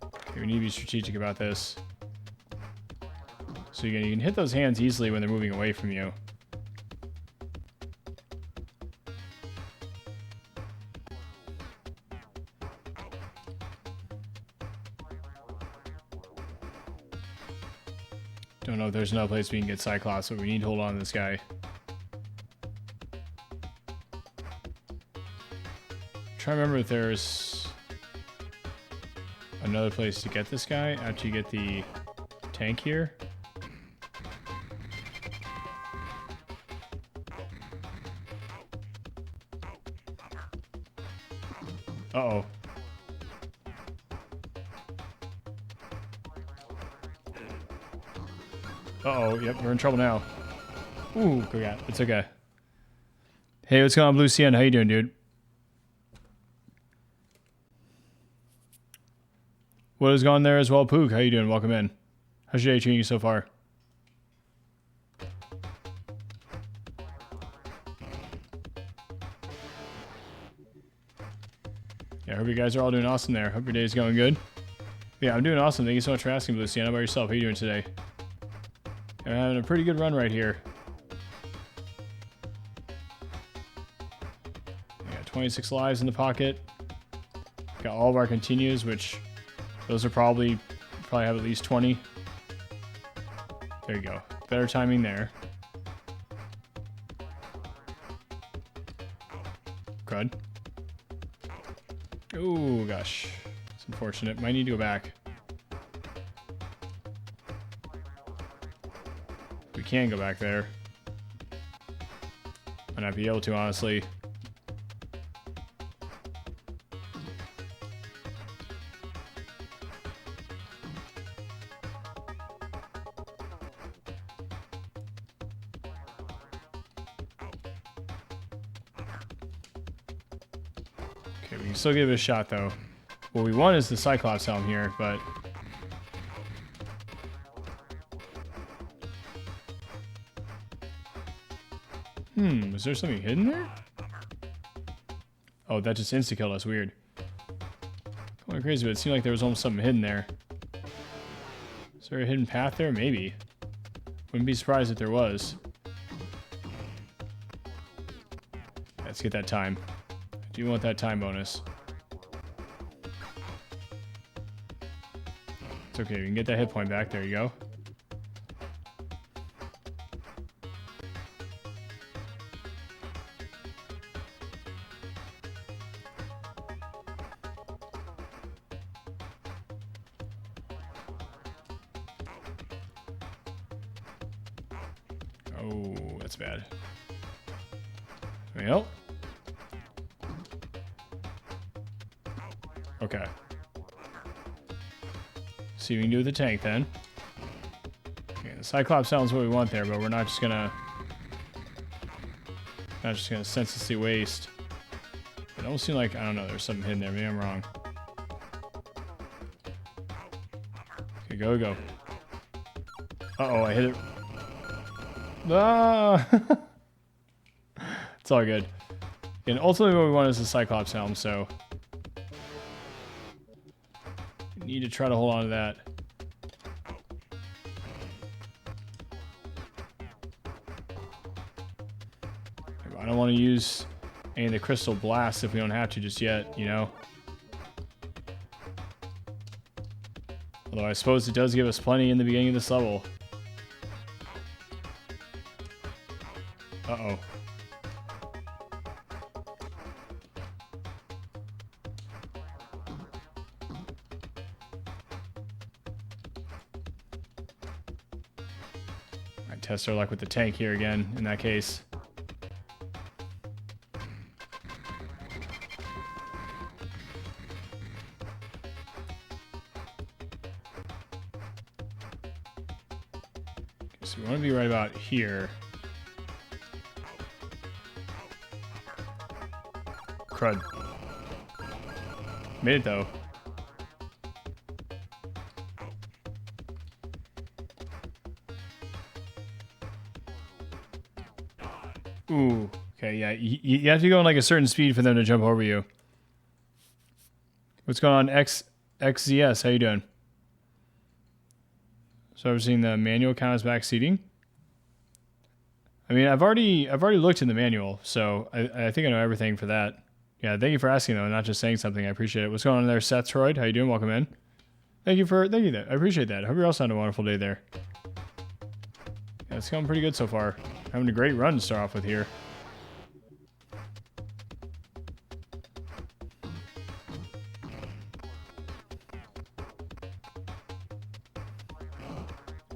Okay, we need to be strategic about this. So you can hit those hands easily when they're moving away from you. Don't know if there's another place we can get Cyclops, but we need to hold on to this guy. Try to remember if there's another place to get this guy after you get the tank here. Uh-oh. Uh-oh, yep, we're in trouble now. Ooh, okay, it's okay. Hey, what's going on, Blue CN? How you doing, dude? What is going there as well, Poog? How you doing? Welcome in. How's your day treating you so far? Yeah, I hope you guys are all doing awesome there. Hope your day is going good. Yeah, I'm doing awesome. Thank you so much for asking, Blue CN. How about yourself? How you doing today? I'm having a pretty good run right here. We got 26 lives in the pocket. Got all of our continues, which those are probably have at least 20. There you go. Better timing there. Crud. Oh gosh. unfortunate. Might need to go back. We can go back there. Might not be able to, honestly. Okay, we can still give it a shot, though. What we want is the Cyclops helm here, but... was there something hidden there? Oh, that just insta-killed us. Weird. Going crazy, but it seemed like there was almost something hidden there. Is there a hidden path there? Maybe. Wouldn't be surprised if there was. Let's get that time. I do want that time bonus. It's okay, we can get that hit point back. There you go. Oh, that's bad. Well. Okay. See what we can do with the tank then. Okay, the Cyclops sounds what we want there, but we're not just gonna senselessly waste. It almost seems like, I don't know, there's something hidden there. Maybe I'm wrong. Okay, go. Uh-oh, I hit it. Ah! It's all good. And ultimately what we want is the Cyclops helm, so... we need to try to hold on to that. I don't want to use any of the crystal blasts if we don't have to just yet, you know? Although I suppose it does give us plenty in the beginning of this level. Uh-oh. Alright, test our luck with the tank here again, in that case. Okay, so we want to be right about here. Crud. Made it though. Ooh. Okay, yeah. You have to go in like a certain speed for them to jump over you. What's going on, XZS? How you doing? So I've seen the manual count as backseating. I mean, I've already looked in the manual, so I think I know everything for that. Yeah, thank you for asking though, not just saying something. I appreciate it. What's going on there, Seth Troyd? How you doing? Welcome in. Thank you. I appreciate that. I hope you're all having a wonderful day there. Yeah, it's going pretty good so far. Having a great run to start off with here.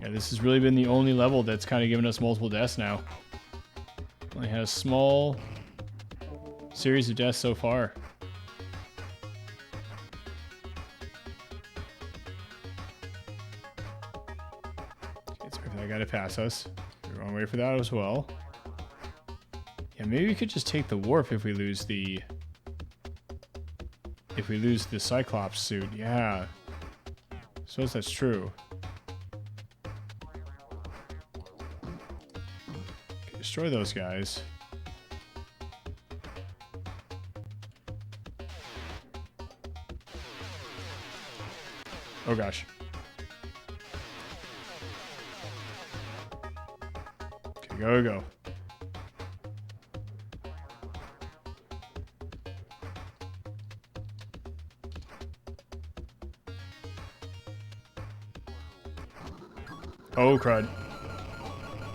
Yeah, this has really been the only level that's kind of given us multiple deaths now. Only has small series of deaths so far. Okay, so that guy to pass us. We're gonna wait for that as well. Yeah, maybe we could just take the warp if we lose the Cyclops suit. Yeah, I suppose that's true. Okay, destroy those guys. Oh gosh. Okay, go. Oh crud.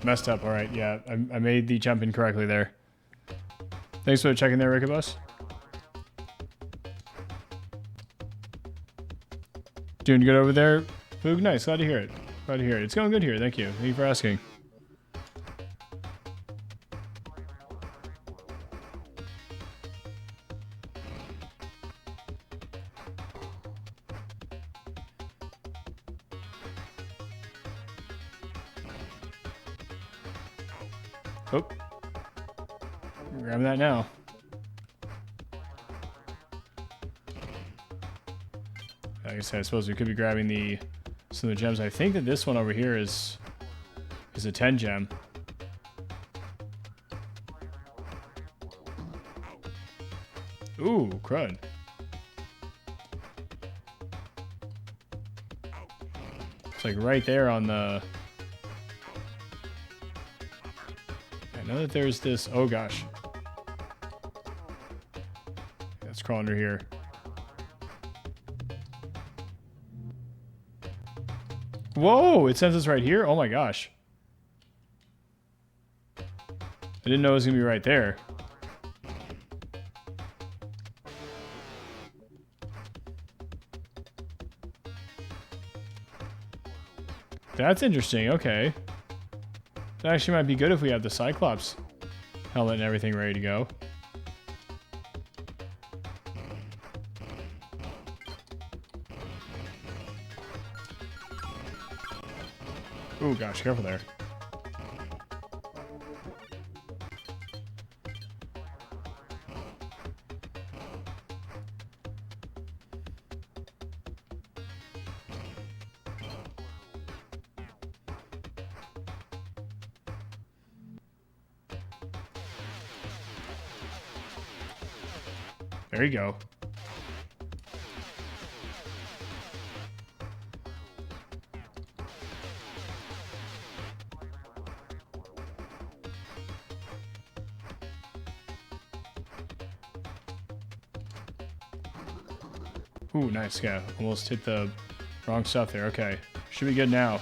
Messed up, alright, yeah. I made the jump incorrectly there. Thanks for checking there, Rickabus. Doing good over there, Foog? Nice. Glad to hear it. Glad to hear it. It's going good here. Thank you. Thank you for asking. Oh. Grab that now. Like I said, I suppose we could be grabbing some of the gems. I think that this one over here is a 10 gem. Ooh, crud. It's like right there on the... I know that there's this... Oh, gosh. Let's crawl under here. Whoa! It sends us right here? Oh, my gosh. I didn't know it was going to be right there. That's interesting. Okay. That actually might be good if we have the Cyclops helmet and everything ready to go. Oh gosh, careful there. There you go. Ooh, nice. Yeah, almost hit the wrong stuff there. Okay. Should be good now.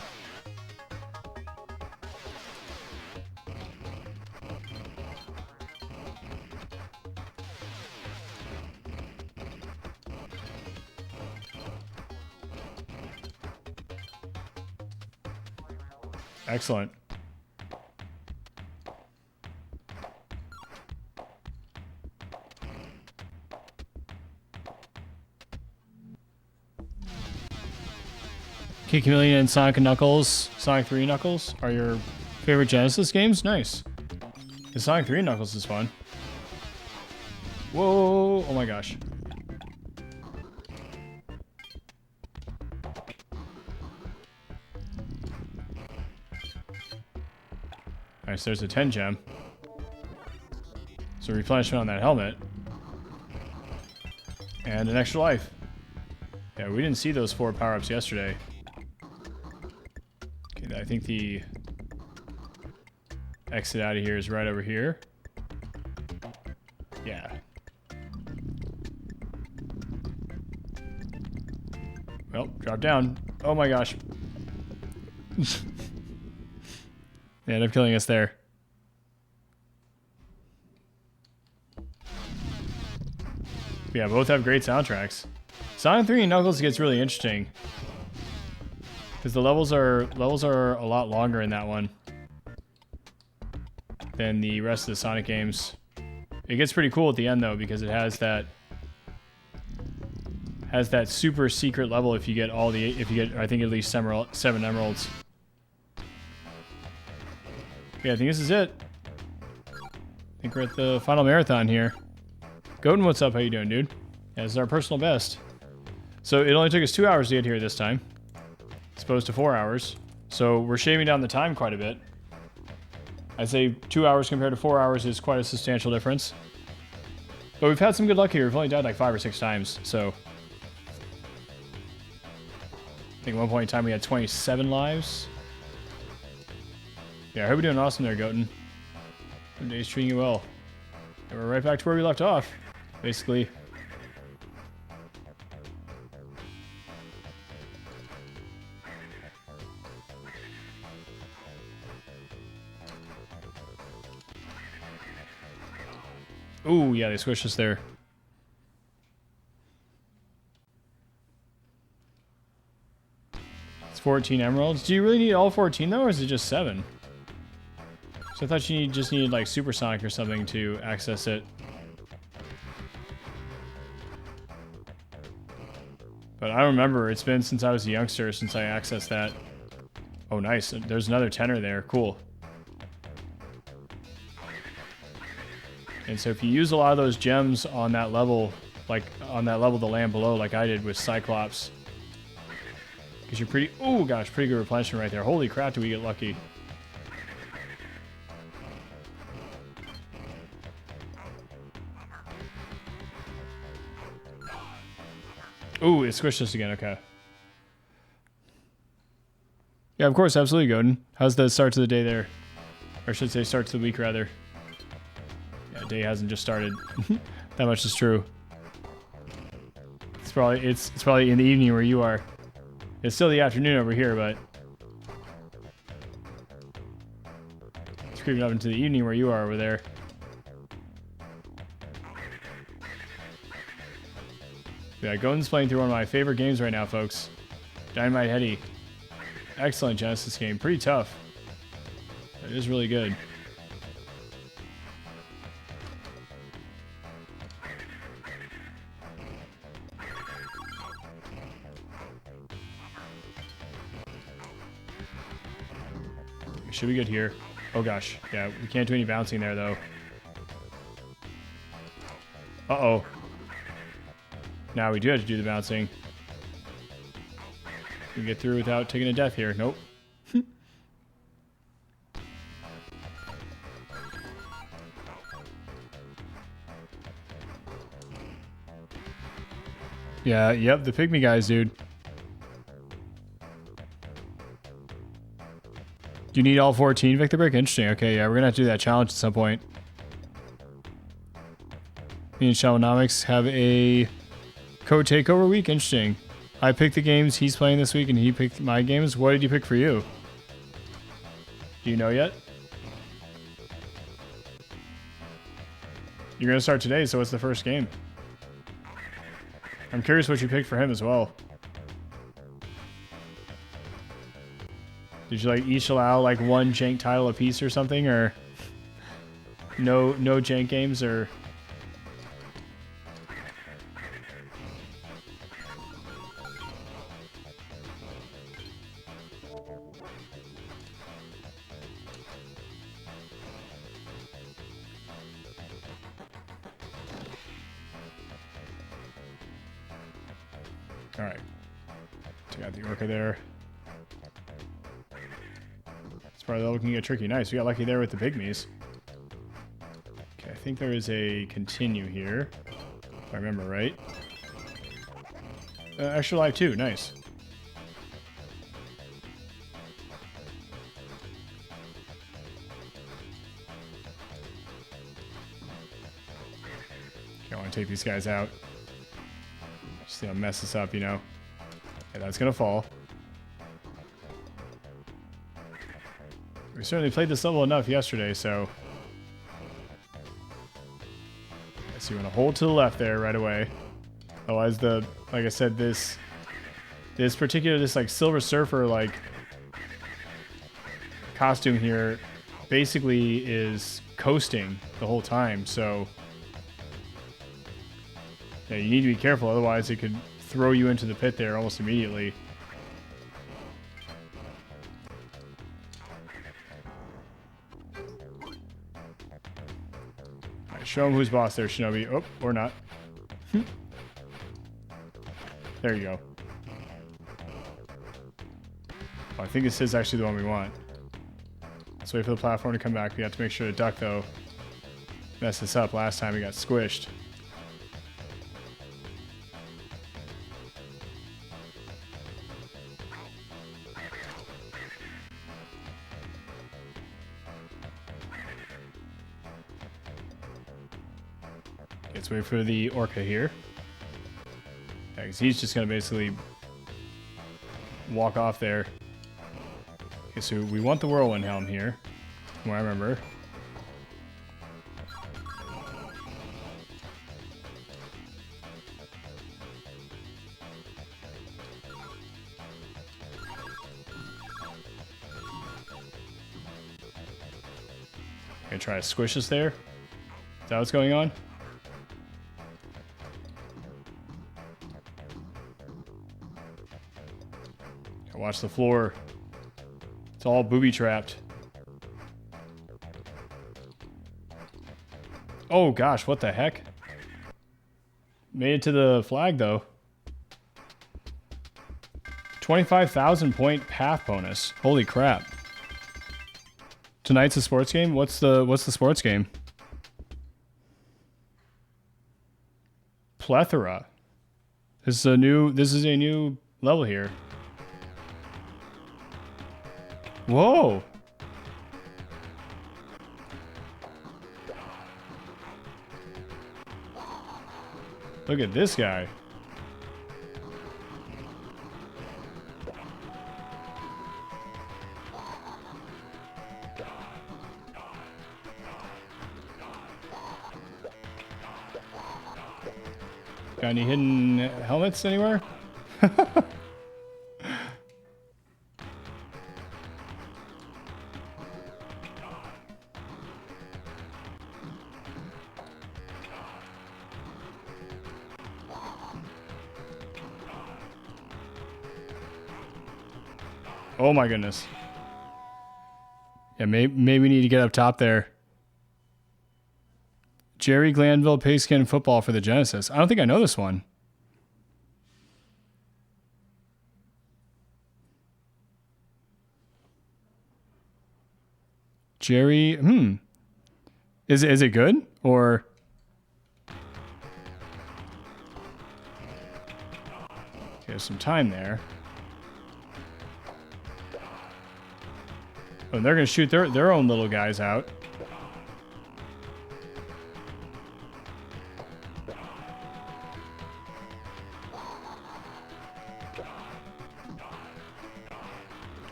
Excellent. Okay, Chameleon and Sonic and Knuckles, Sonic 3 Knuckles are your favorite Genesis games? Nice. The Sonic 3 Knuckles is fun. Whoa! Oh my gosh. Nice, there's a 10 gem. So replenishment on that helmet. And an extra life. Yeah, we didn't see those 4 power-ups yesterday. Okay, I think the exit out of here is right over here. Yeah. Well, drop down. Oh my gosh. They ended up killing us there. Yeah, both have great soundtracks. Sonic 3 and Knuckles gets really interesting. Because the levels are a lot longer in that one than the rest of the Sonic games. It gets pretty cool at the end though, because it has that super secret level if you get I think at least 7 emeralds. Yeah, I think this is it. I think we're at the final marathon here. Goten, what's up? How you doing, dude? Yeah, this is our personal best. So it only took us 2 hours to get here this time, as opposed to 4 hours. So we're shaving down the time quite a bit. I'd say 2 hours compared to 4 hours is quite a substantial difference. But we've had some good luck here. We've only died like 5 or 6 times, so... I think at one point in time we had 27 lives. Yeah, I hope you're doing awesome there, Goten. Good day's treating you well. And we're right back to where we left off, basically. Ooh, yeah, they squished us there. It's 14 emeralds. Do you really need all 14 though, or is it just 7? So I thought you just needed like supersonic or something to access it. But I don't remember. It's been since I was a youngster since I accessed that. Oh, nice. There's another tenor there. Cool. And so if you use a lot of those gems on that level, like on that level, the land below, like I did with Cyclops, because you're pretty, oh gosh, pretty good replenishment right there. Holy crap, do we get lucky. Ooh, it squished us again, okay. Yeah, of course, absolutely, Godin. How's the start to the day there? Or I should say start to the week, rather. Yeah, day hasn't just started. That much is true. It's probably in the evening where you are. It's still the afternoon over here, but it's creeping up into the evening where you are over there. Yeah, Godin's playing through one of my favorite games right now, folks. Dynamite Heady. Excellent Genesis game. Pretty tough. It is really good. Should be good here. Oh gosh. Yeah, we can't do any bouncing there though. Uh-oh. Now we do have to do the bouncing. We can get through without taking a death here. Nope. Yeah, yep, the pygmy guys, dude. Do you need all 14, Victor Brick? Interesting. Okay, yeah, we're gonna have to do that challenge at some point. Me and Shalonomics have a code takeover week. Interesting. I picked the games he's playing this week, and he picked my games. What did you pick for you? Do you know yet? You're gonna start today, so what's the first game? I'm curious what you picked for him as well. Did you like each allow like one jank title a piece or something, or no jank games, or? All right, take out the orca there. It's probably looking at tricky. Nice, we got lucky there with the pygmies. Okay, I think there is a continue here, if I remember right. Extra life too, nice. Okay, I want to take these guys out. Just gonna mess this up, you know. Okay, that's gonna fall. We certainly played this level enough yesterday, so. So you want to hold to the left there right away. Otherwise, like I said, this like Silver Surfer like costume here basically is coasting the whole time, so. Yeah, you need to be careful, otherwise it could throw you into the pit there almost immediately. Alright, show him who's boss there, Shinobi. Oh, or not. There you go. Oh, I think this is actually the one we want. Let's wait for the platform to come back. We have to make sure to duck, though. Messed this up last time, we got squished. Let's wait for the orca here. Yeah, because he's just going to basically walk off there. Okay, so we want the whirlwind helm here, from what I remember. Gonna try to squish us there. Is that what's going on? Watch the floor. It's all booby trapped. Oh gosh, what the heck? Made it to the flag though. 25,000 point path bonus. Holy crap. Tonight's a sports game? What's the sports game? Plethora. This is a new level here. Whoa. Look at this guy. Got any hidden helmets anywhere? Oh my goodness. Yeah, maybe we need to get up top there. Jerry Glanville Pigskin Football for the Genesis. I don't think I know this one. Jerry, Is it good? Or... Okay, there's some time there. Oh, they're going to shoot their own little guys out.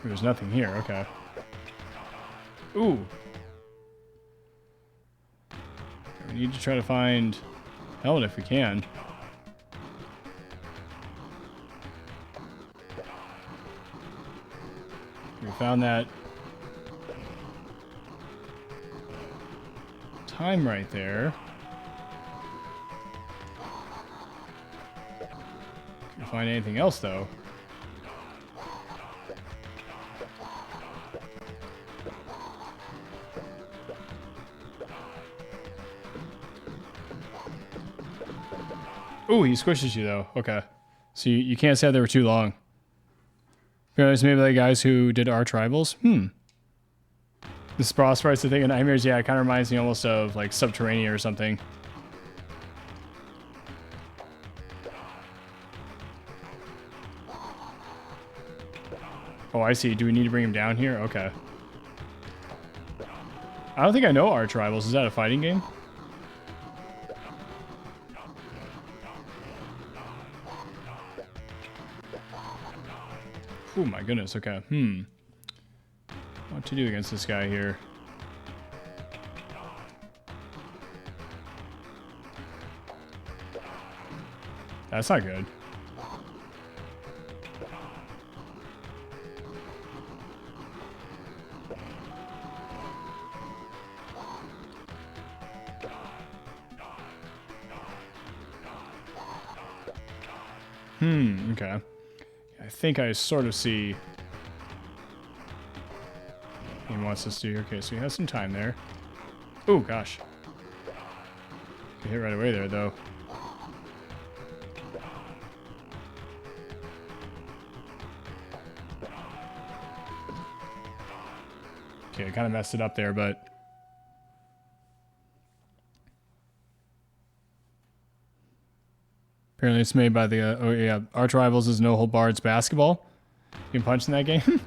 There's nothing here, okay. Ooh. We need to try to find helmet if we can. We found that time right there. Can't find anything else though. Ooh, he squishes you though. Okay. So you can't say they were too long. Maybe the guys who did Arch Rivals. This Prosperites, I think, in Nightmares, yeah, it kind of reminds me almost of like Subterranean or something. Oh, I see. Do we need to bring him down here? Okay. I don't think I know Arch Rivals. Is that a fighting game? Oh my goodness, okay. What to do against this guy here? That's not good. Okay. I think I sort of see he wants us to. Okay, so he has some time there. Oh gosh. Get hit right away there though. Okay, I kind of messed it up there, but apparently it's made by the oh yeah, Arch Rivals is No Hold Barred's basketball. You can punch in that game.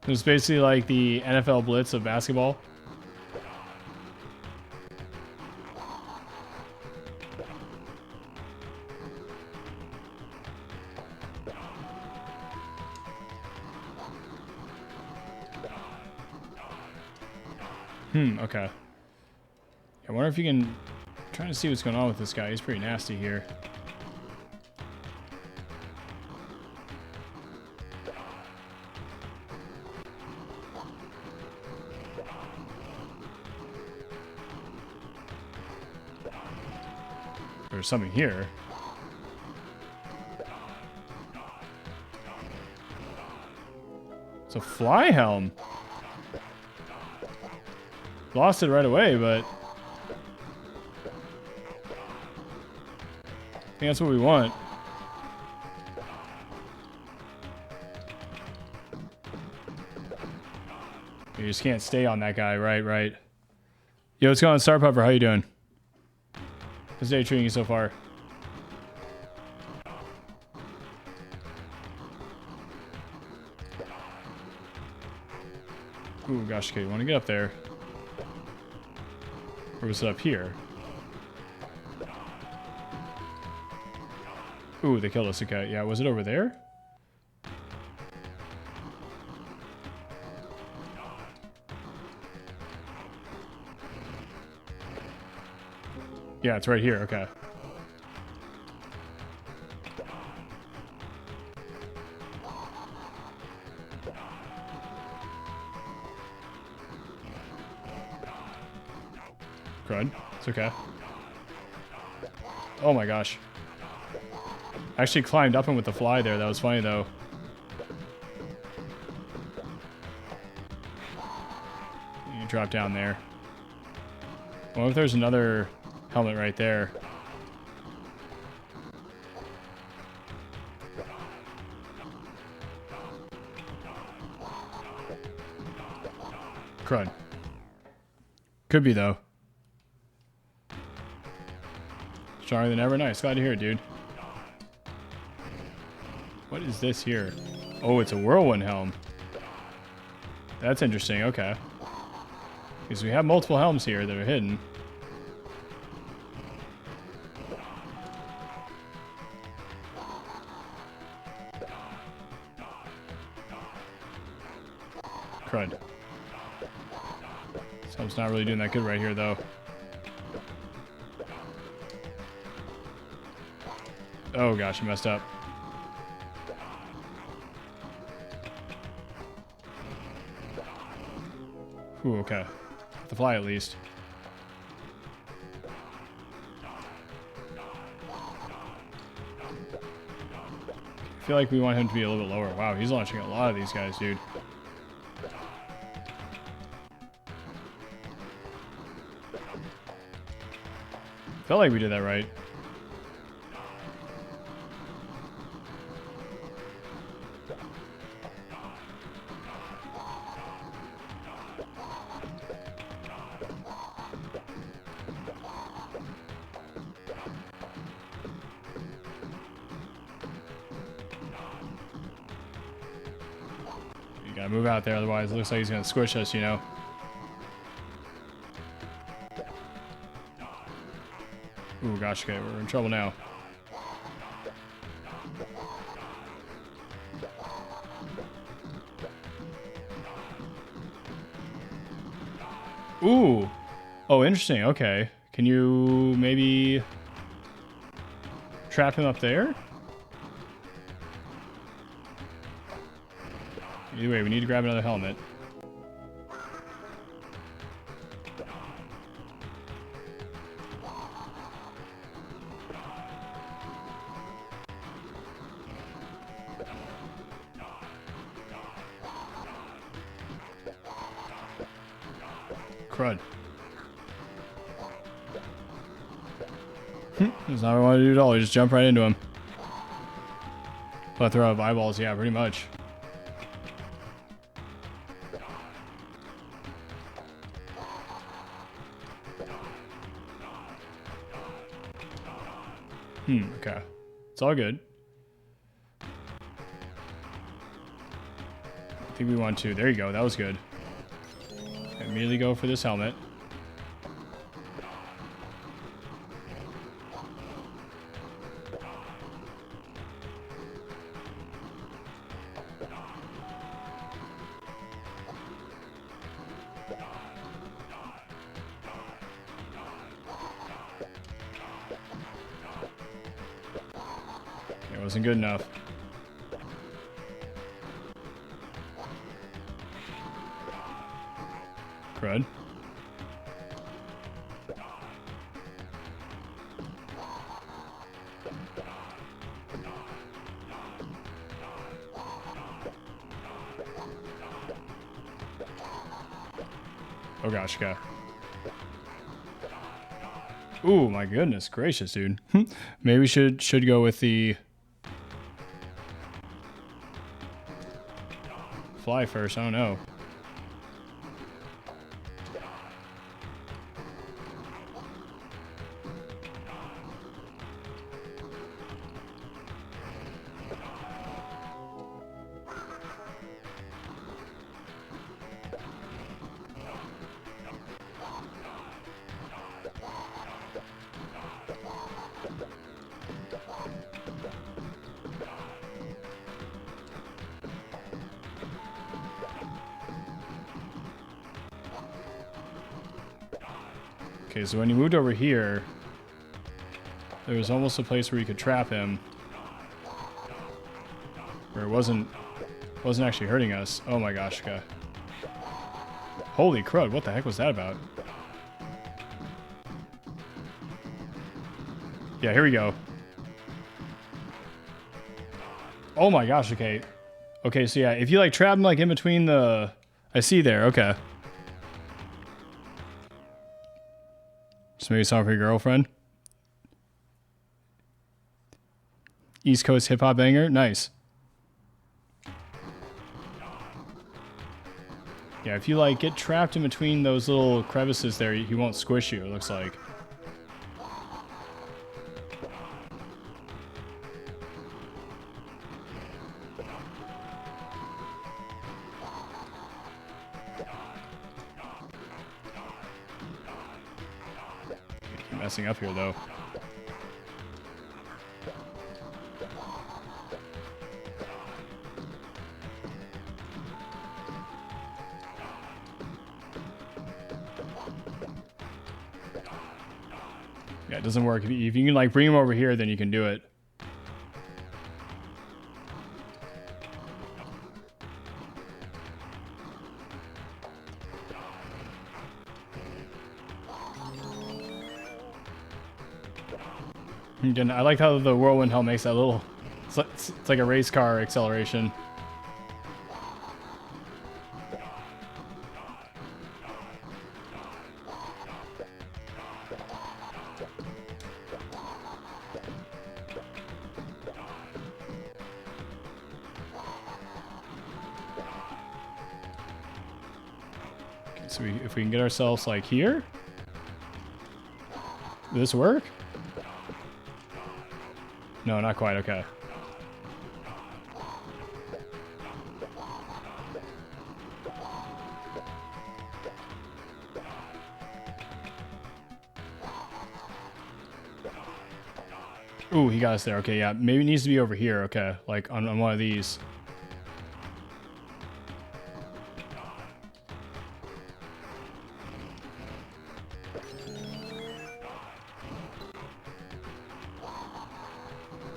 It was basically like the NFL Blitz of basketball. Okay. I wonder if you can... I'm trying to see what's going on with this guy. He's pretty nasty here. There's something here. It's a fly helm. Lost it right away, but I think that's what we want. You just can't stay on that guy. Right. Yo, what's going on, Star Puffer? How you doing? How's the day treating you so far? Ooh, gosh, okay, you want to get up there. Or was it up here? Ooh, they killed us. Okay, yeah, was it over there? Yeah, it's right here. Okay. Crud. It's okay. Oh my gosh. I actually climbed up him with the fly there. That was funny though. You drop down there. I wonder if there's another helmet right there. Crud. Could be though. Stronger than ever. Nice. Glad to hear it, dude. What is this here? Oh, it's a whirlwind helm. That's interesting. Okay. Because we have multiple helms here that are hidden. Crud. This helm's not really doing that good right here, though. Oh gosh, I messed up. Ooh, okay. The fly at least. I feel like we want him to be a little bit lower. Wow, he's launching a lot of these guys, dude. Felt like we did that right. Gotta move out there, otherwise it looks like he's gonna squish us, you know. Ooh, gosh, okay, we're in trouble now. Ooh. Oh, interesting, okay. Can you maybe trap him up there? Either way, we need to grab another helmet. Crud. That's not what I want to do at all. We just jump right into him. Plethora of eyeballs, yeah, pretty much. Okay. It's all good. I think we want to. There you go. That was good. Immediately go for this helmet. It wasn't good enough. Crud. Oh gosh, okay. Ooh, my goodness gracious, dude. Maybe we should go with the fly first. I don't know. Okay, so when you moved over here, there was almost a place where you could trap him, where it wasn't actually hurting us. Oh my gosh, okay. Holy crud, what the heck was that about? Yeah, here we go. Oh my gosh, okay. Okay, so yeah, if you like trap him like in between the... I see there, okay. So maybe a song for your girlfriend. East Coast hip hop banger, nice. Yeah, if you like get trapped in between those little crevices there, he won't squish you, it looks like. Keep messing up here though. Yeah, it doesn't work. If you can like bring him over here, then you can do it. Again, I like how the whirlwind helm makes that little... It's like a race car acceleration. So if we can get ourselves like here, will this work? No, not quite. Okay. Ooh, he got us there. Okay, yeah. Maybe it needs to be over here. Okay, like on one of these.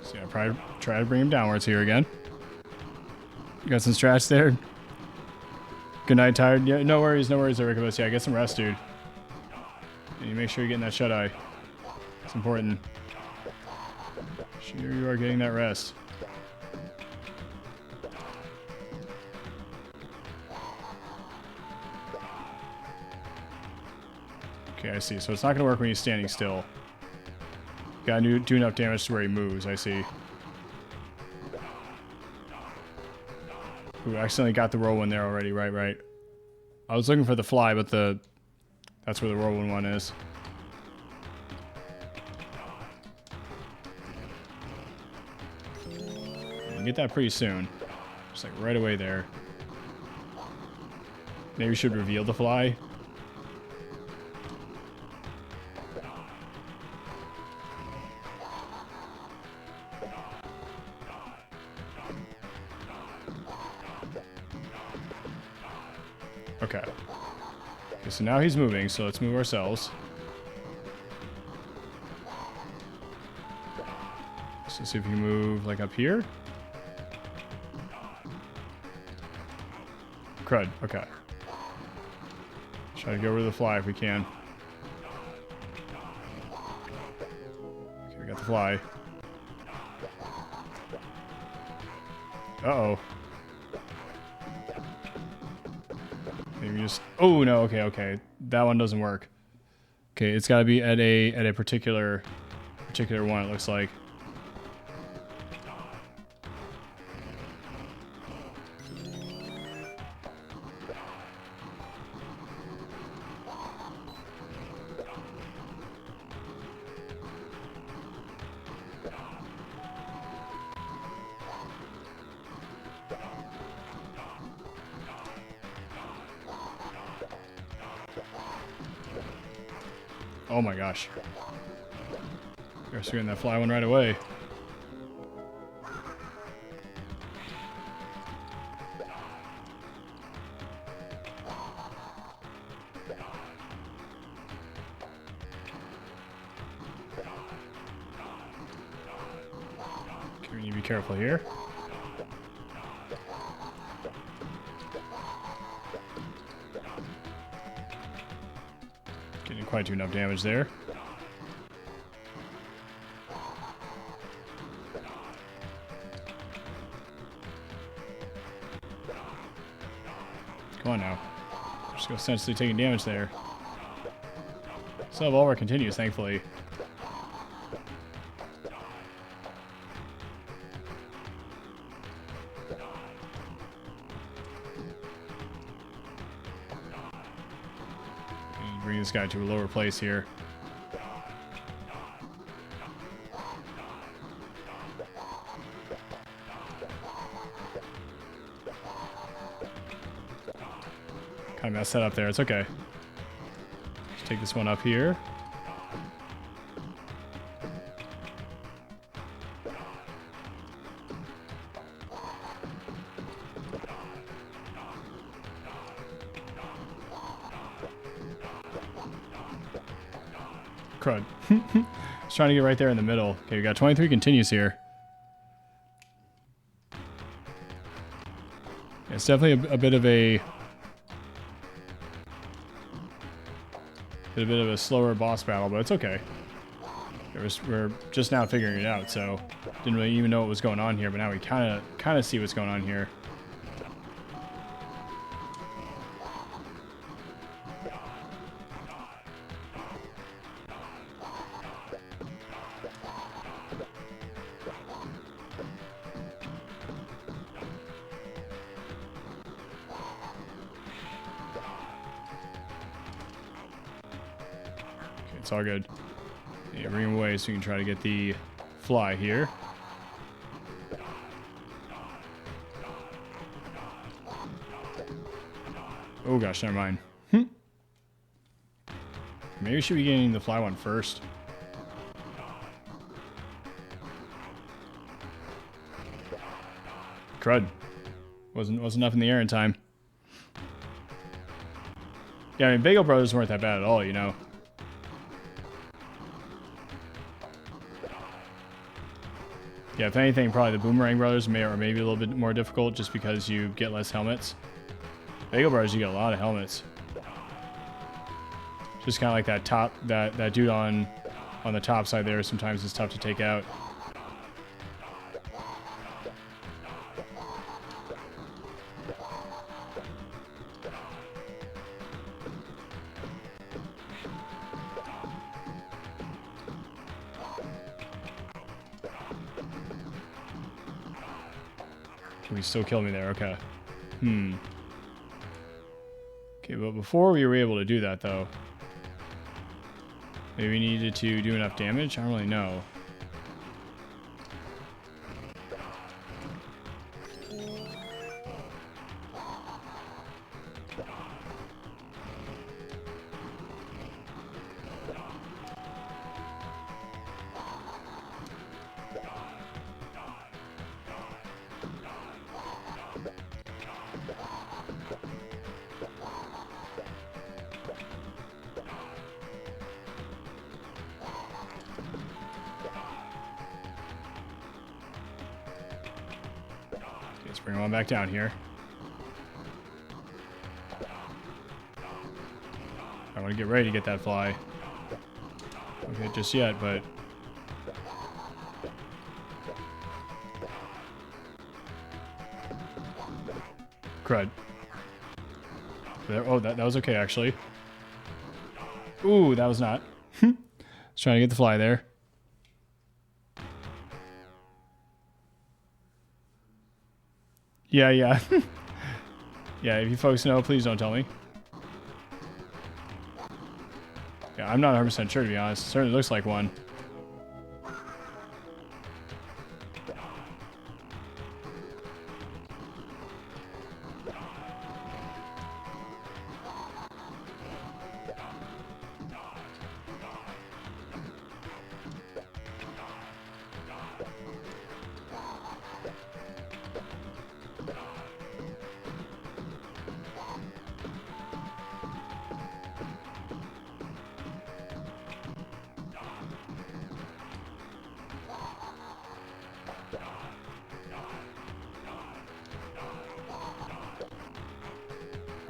So yeah, probably try to bring him downwards here again. You got some strats there. Good night, tired. Yeah, no worries, Ericobus. Yeah, get some rest, dude. And you make sure you're getting that shut eye. It's important. Sure you are getting that rest. Okay, I see. So it's not going to work when he's standing still. Gotta do enough damage to where he moves, I see. Ooh, I accidentally got the whirlwind there already. Right. I was looking for the fly, but that's where the whirlwind one is. You can get that pretty soon. Just like right away there. Maybe we should reveal the fly. Okay. Okay, so now he's moving, so let's move ourselves. So see if we can move like up here. Crud, okay. Try to get rid of the fly if we can. Okay, we got the fly. Uh-oh. Maybe just... Oh, no. Okay, okay. That one doesn't work. Okay, it's got to be at a particular one, it looks like. Oh my gosh. Guess we're getting that fly one right away. Okay, we need to be careful here. Getting quite to enough damage there. Come on now. Just go essentially taking damage there. Still have all our continues, thankfully. Bring this guy to a lower place here. Kind of messed that up there. It's okay. Let's take this one up here. Crud. Just trying to get right there in the middle. Okay, we got 23 continues here. It's definitely a bit of a slower boss battle, but it's okay. We're just now figuring it out, so didn't really even know what was going on here, but now we kind of see what's going on here. It's all good. Yeah, bring him away so we can try to get the fly here. Oh gosh, never mind. Maybe we should be getting the fly one first. Crud. Wasn't enough in the air in time. Yeah, I mean, Bagel Brothers weren't that bad at all, you know. Yeah, if anything, probably the Boomerang Brothers may or maybe a little bit more difficult just because you get less helmets. Bagel Brothers, you get a lot of helmets. Just kind of like that top, that dude on the top side there. Sometimes it's tough to take out. Can we still kill me there? Okay. Okay, but before we were able to do that, though, maybe we needed to do enough damage? I don't really know. Let's bring him on back down here. I want to get ready to get that fly. Don't hit just yet, but... Crud. Oh, that was okay, actually. Ooh, that was not. I was trying to get the fly there. Yeah. Yeah, if you folks know, please don't tell me. Yeah, I'm not 100% sure, to be honest. It certainly looks like one.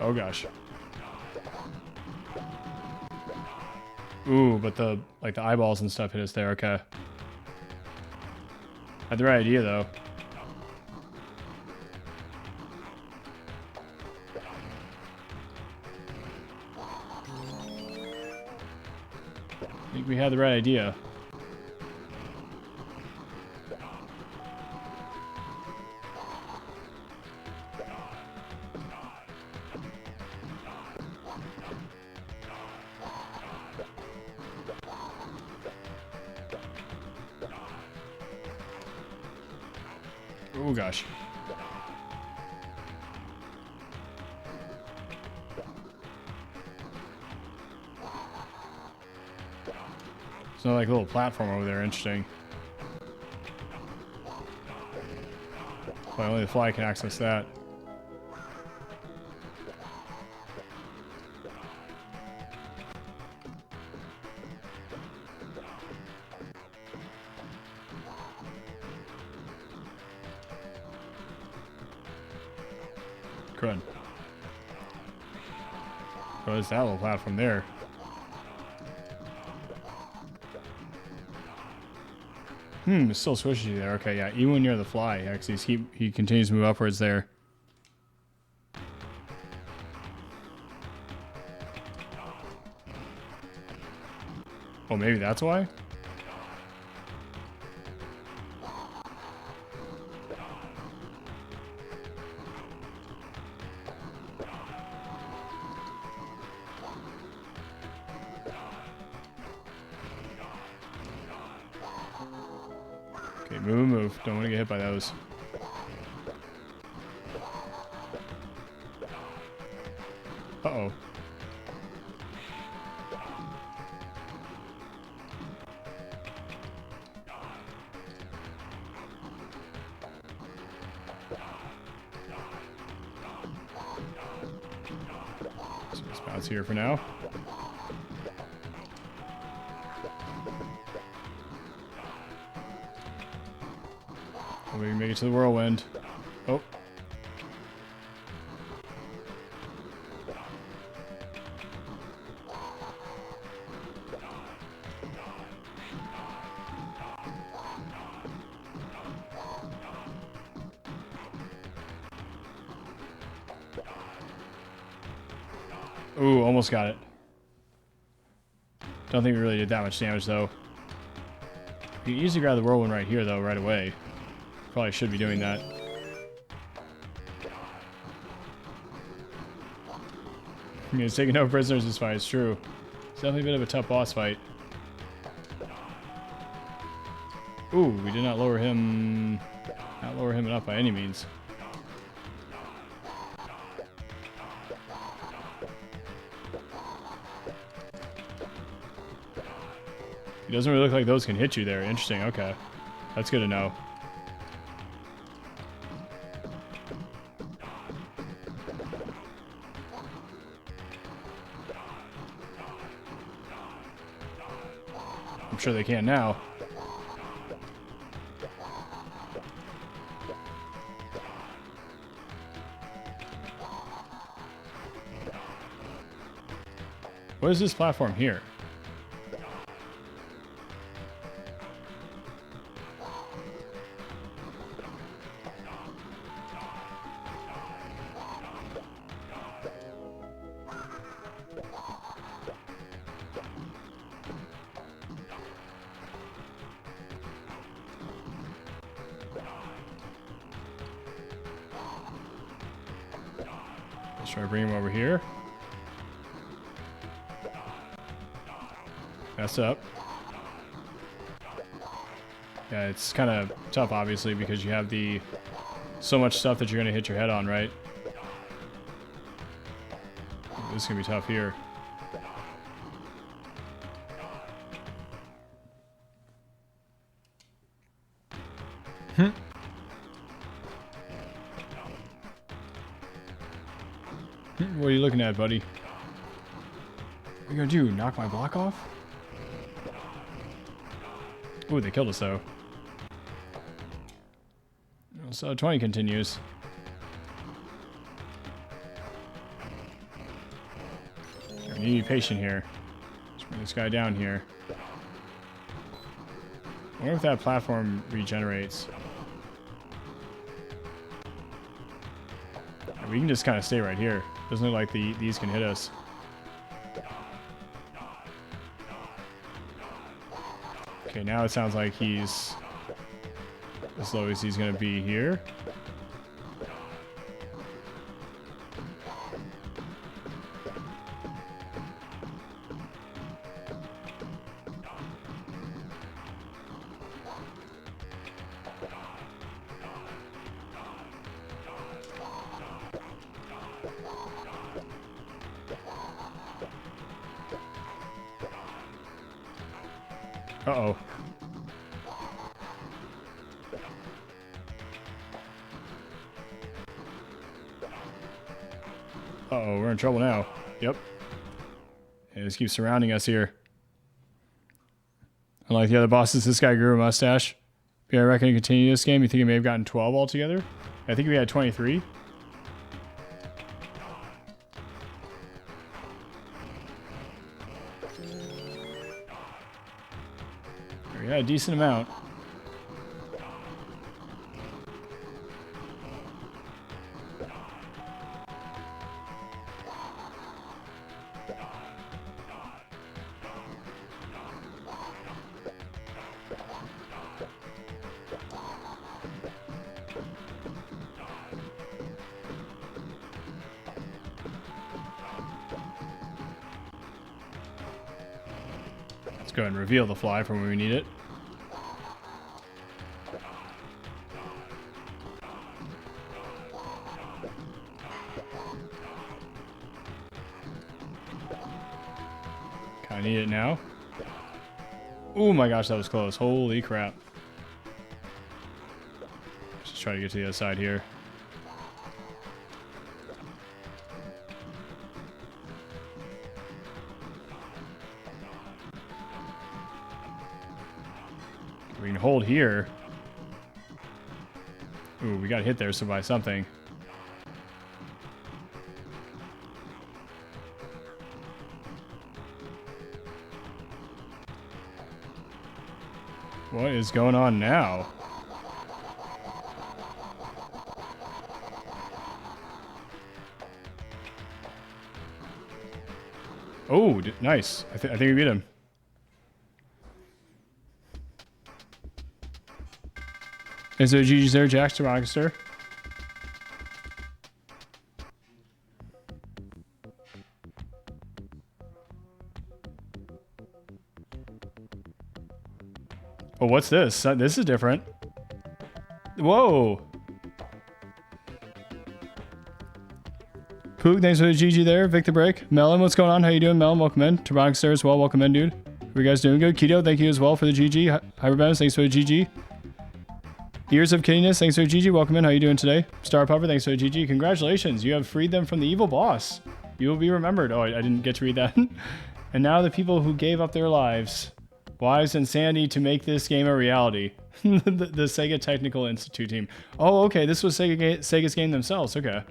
Oh gosh. Ooh, but the eyeballs and stuff hit us there. Okay. Had the right idea though. I think we had the right idea. Oh gosh. It's not like a little platform over there. Interesting. Well, only the fly can access that. Good. What is that little platform there? It's still swishy there. Okay, yeah. Even when near the fly, actually, he continues to move upwards there. Oh, maybe that's why? Okay, move. Don't want to get hit by those. Uh-oh. So let's bounce here for now. We can make it to the whirlwind. Oh. Ooh, almost got it. Don't think we really did that much damage, though. You can easily grab the whirlwind right here, though, right away. Probably should be doing that. I mean, it's taking no prisoners this fight, it's true. It's definitely a bit of a tough boss fight. Ooh, we did not lower him... Not lower him enough by any means. It doesn't really look like those can hit you there. Interesting, okay. That's good to know. I'm sure they can now. What is this platform here? Let's try to bring him over here. Mess up. Yeah, it's kind of tough, obviously, because you have so much stuff that you're going to hit your head on, right? This is going to be tough here. What are you looking at, buddy? What are you going to do? Knock my block off? Ooh, they killed us, though. So 20 continues. You need to be patient here. Let's bring this guy down here. I wonder if that platform regenerates. We can just kind of stay right here. Doesn't look like these can hit us. Okay, now it sounds like he's as low as he's going to be here. Uh-oh. Uh-oh, we're in trouble now. Yep. They just keep surrounding us here. Unlike the other bosses, this guy grew a mustache. Yeah, I reckon to continue this game, you think he may have gotten 12 altogether? I think we had 23. Yeah, a decent amount. Let's go ahead and reveal the fly for when we need it. I need it now. Oh my gosh, that was close. Holy crap. Let's just try to get to the other side here. We can hold here. Ooh, we got hit there, so by something. What is going on now? Oh, nice. I think we beat him. Is there GG's there, Jax to Rockster? Oh, what's this? This is different. Whoa. Poog, thanks for the GG there. Vic the Break. Melon, what's going on? How you doing, Melon? Welcome in. Tobonic Sir as well. Welcome in, dude. Are you guys doing good? Keto, thank you as well for the GG. Hyperbenus, thanks for the GG. Years of Kiddiness, thanks for the GG. Welcome in. How you doing today? Star Pupper, thanks for the GG. Congratulations. You have freed them from the evil boss. You will be remembered. Oh, I didn't get to read that. And now the people who gave up their lives. Wives and sanity to make this game a reality. the Sega Technical Institute team. Oh, okay. This was Sega's game themselves. Okay.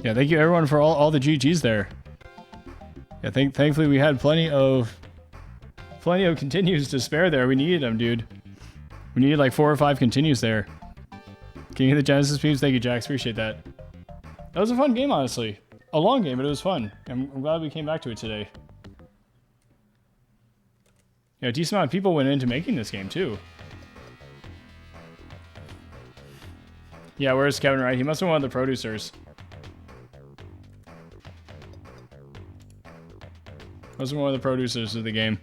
Yeah, thank you everyone for all the GGs there. Yeah, thankfully we had plenty of continues to spare there. We needed them, dude. We needed like 4 or 5 continues there. King of the Genesis peeps, thank you, Jax. Appreciate that. That was a fun game, honestly. A long game, but it was fun. I'm glad we came back to it today. a decent amount of people went into making this game too. Yeah, where's Kevin Wright? He must have been one of the producers. Must have been one of the producers of the game.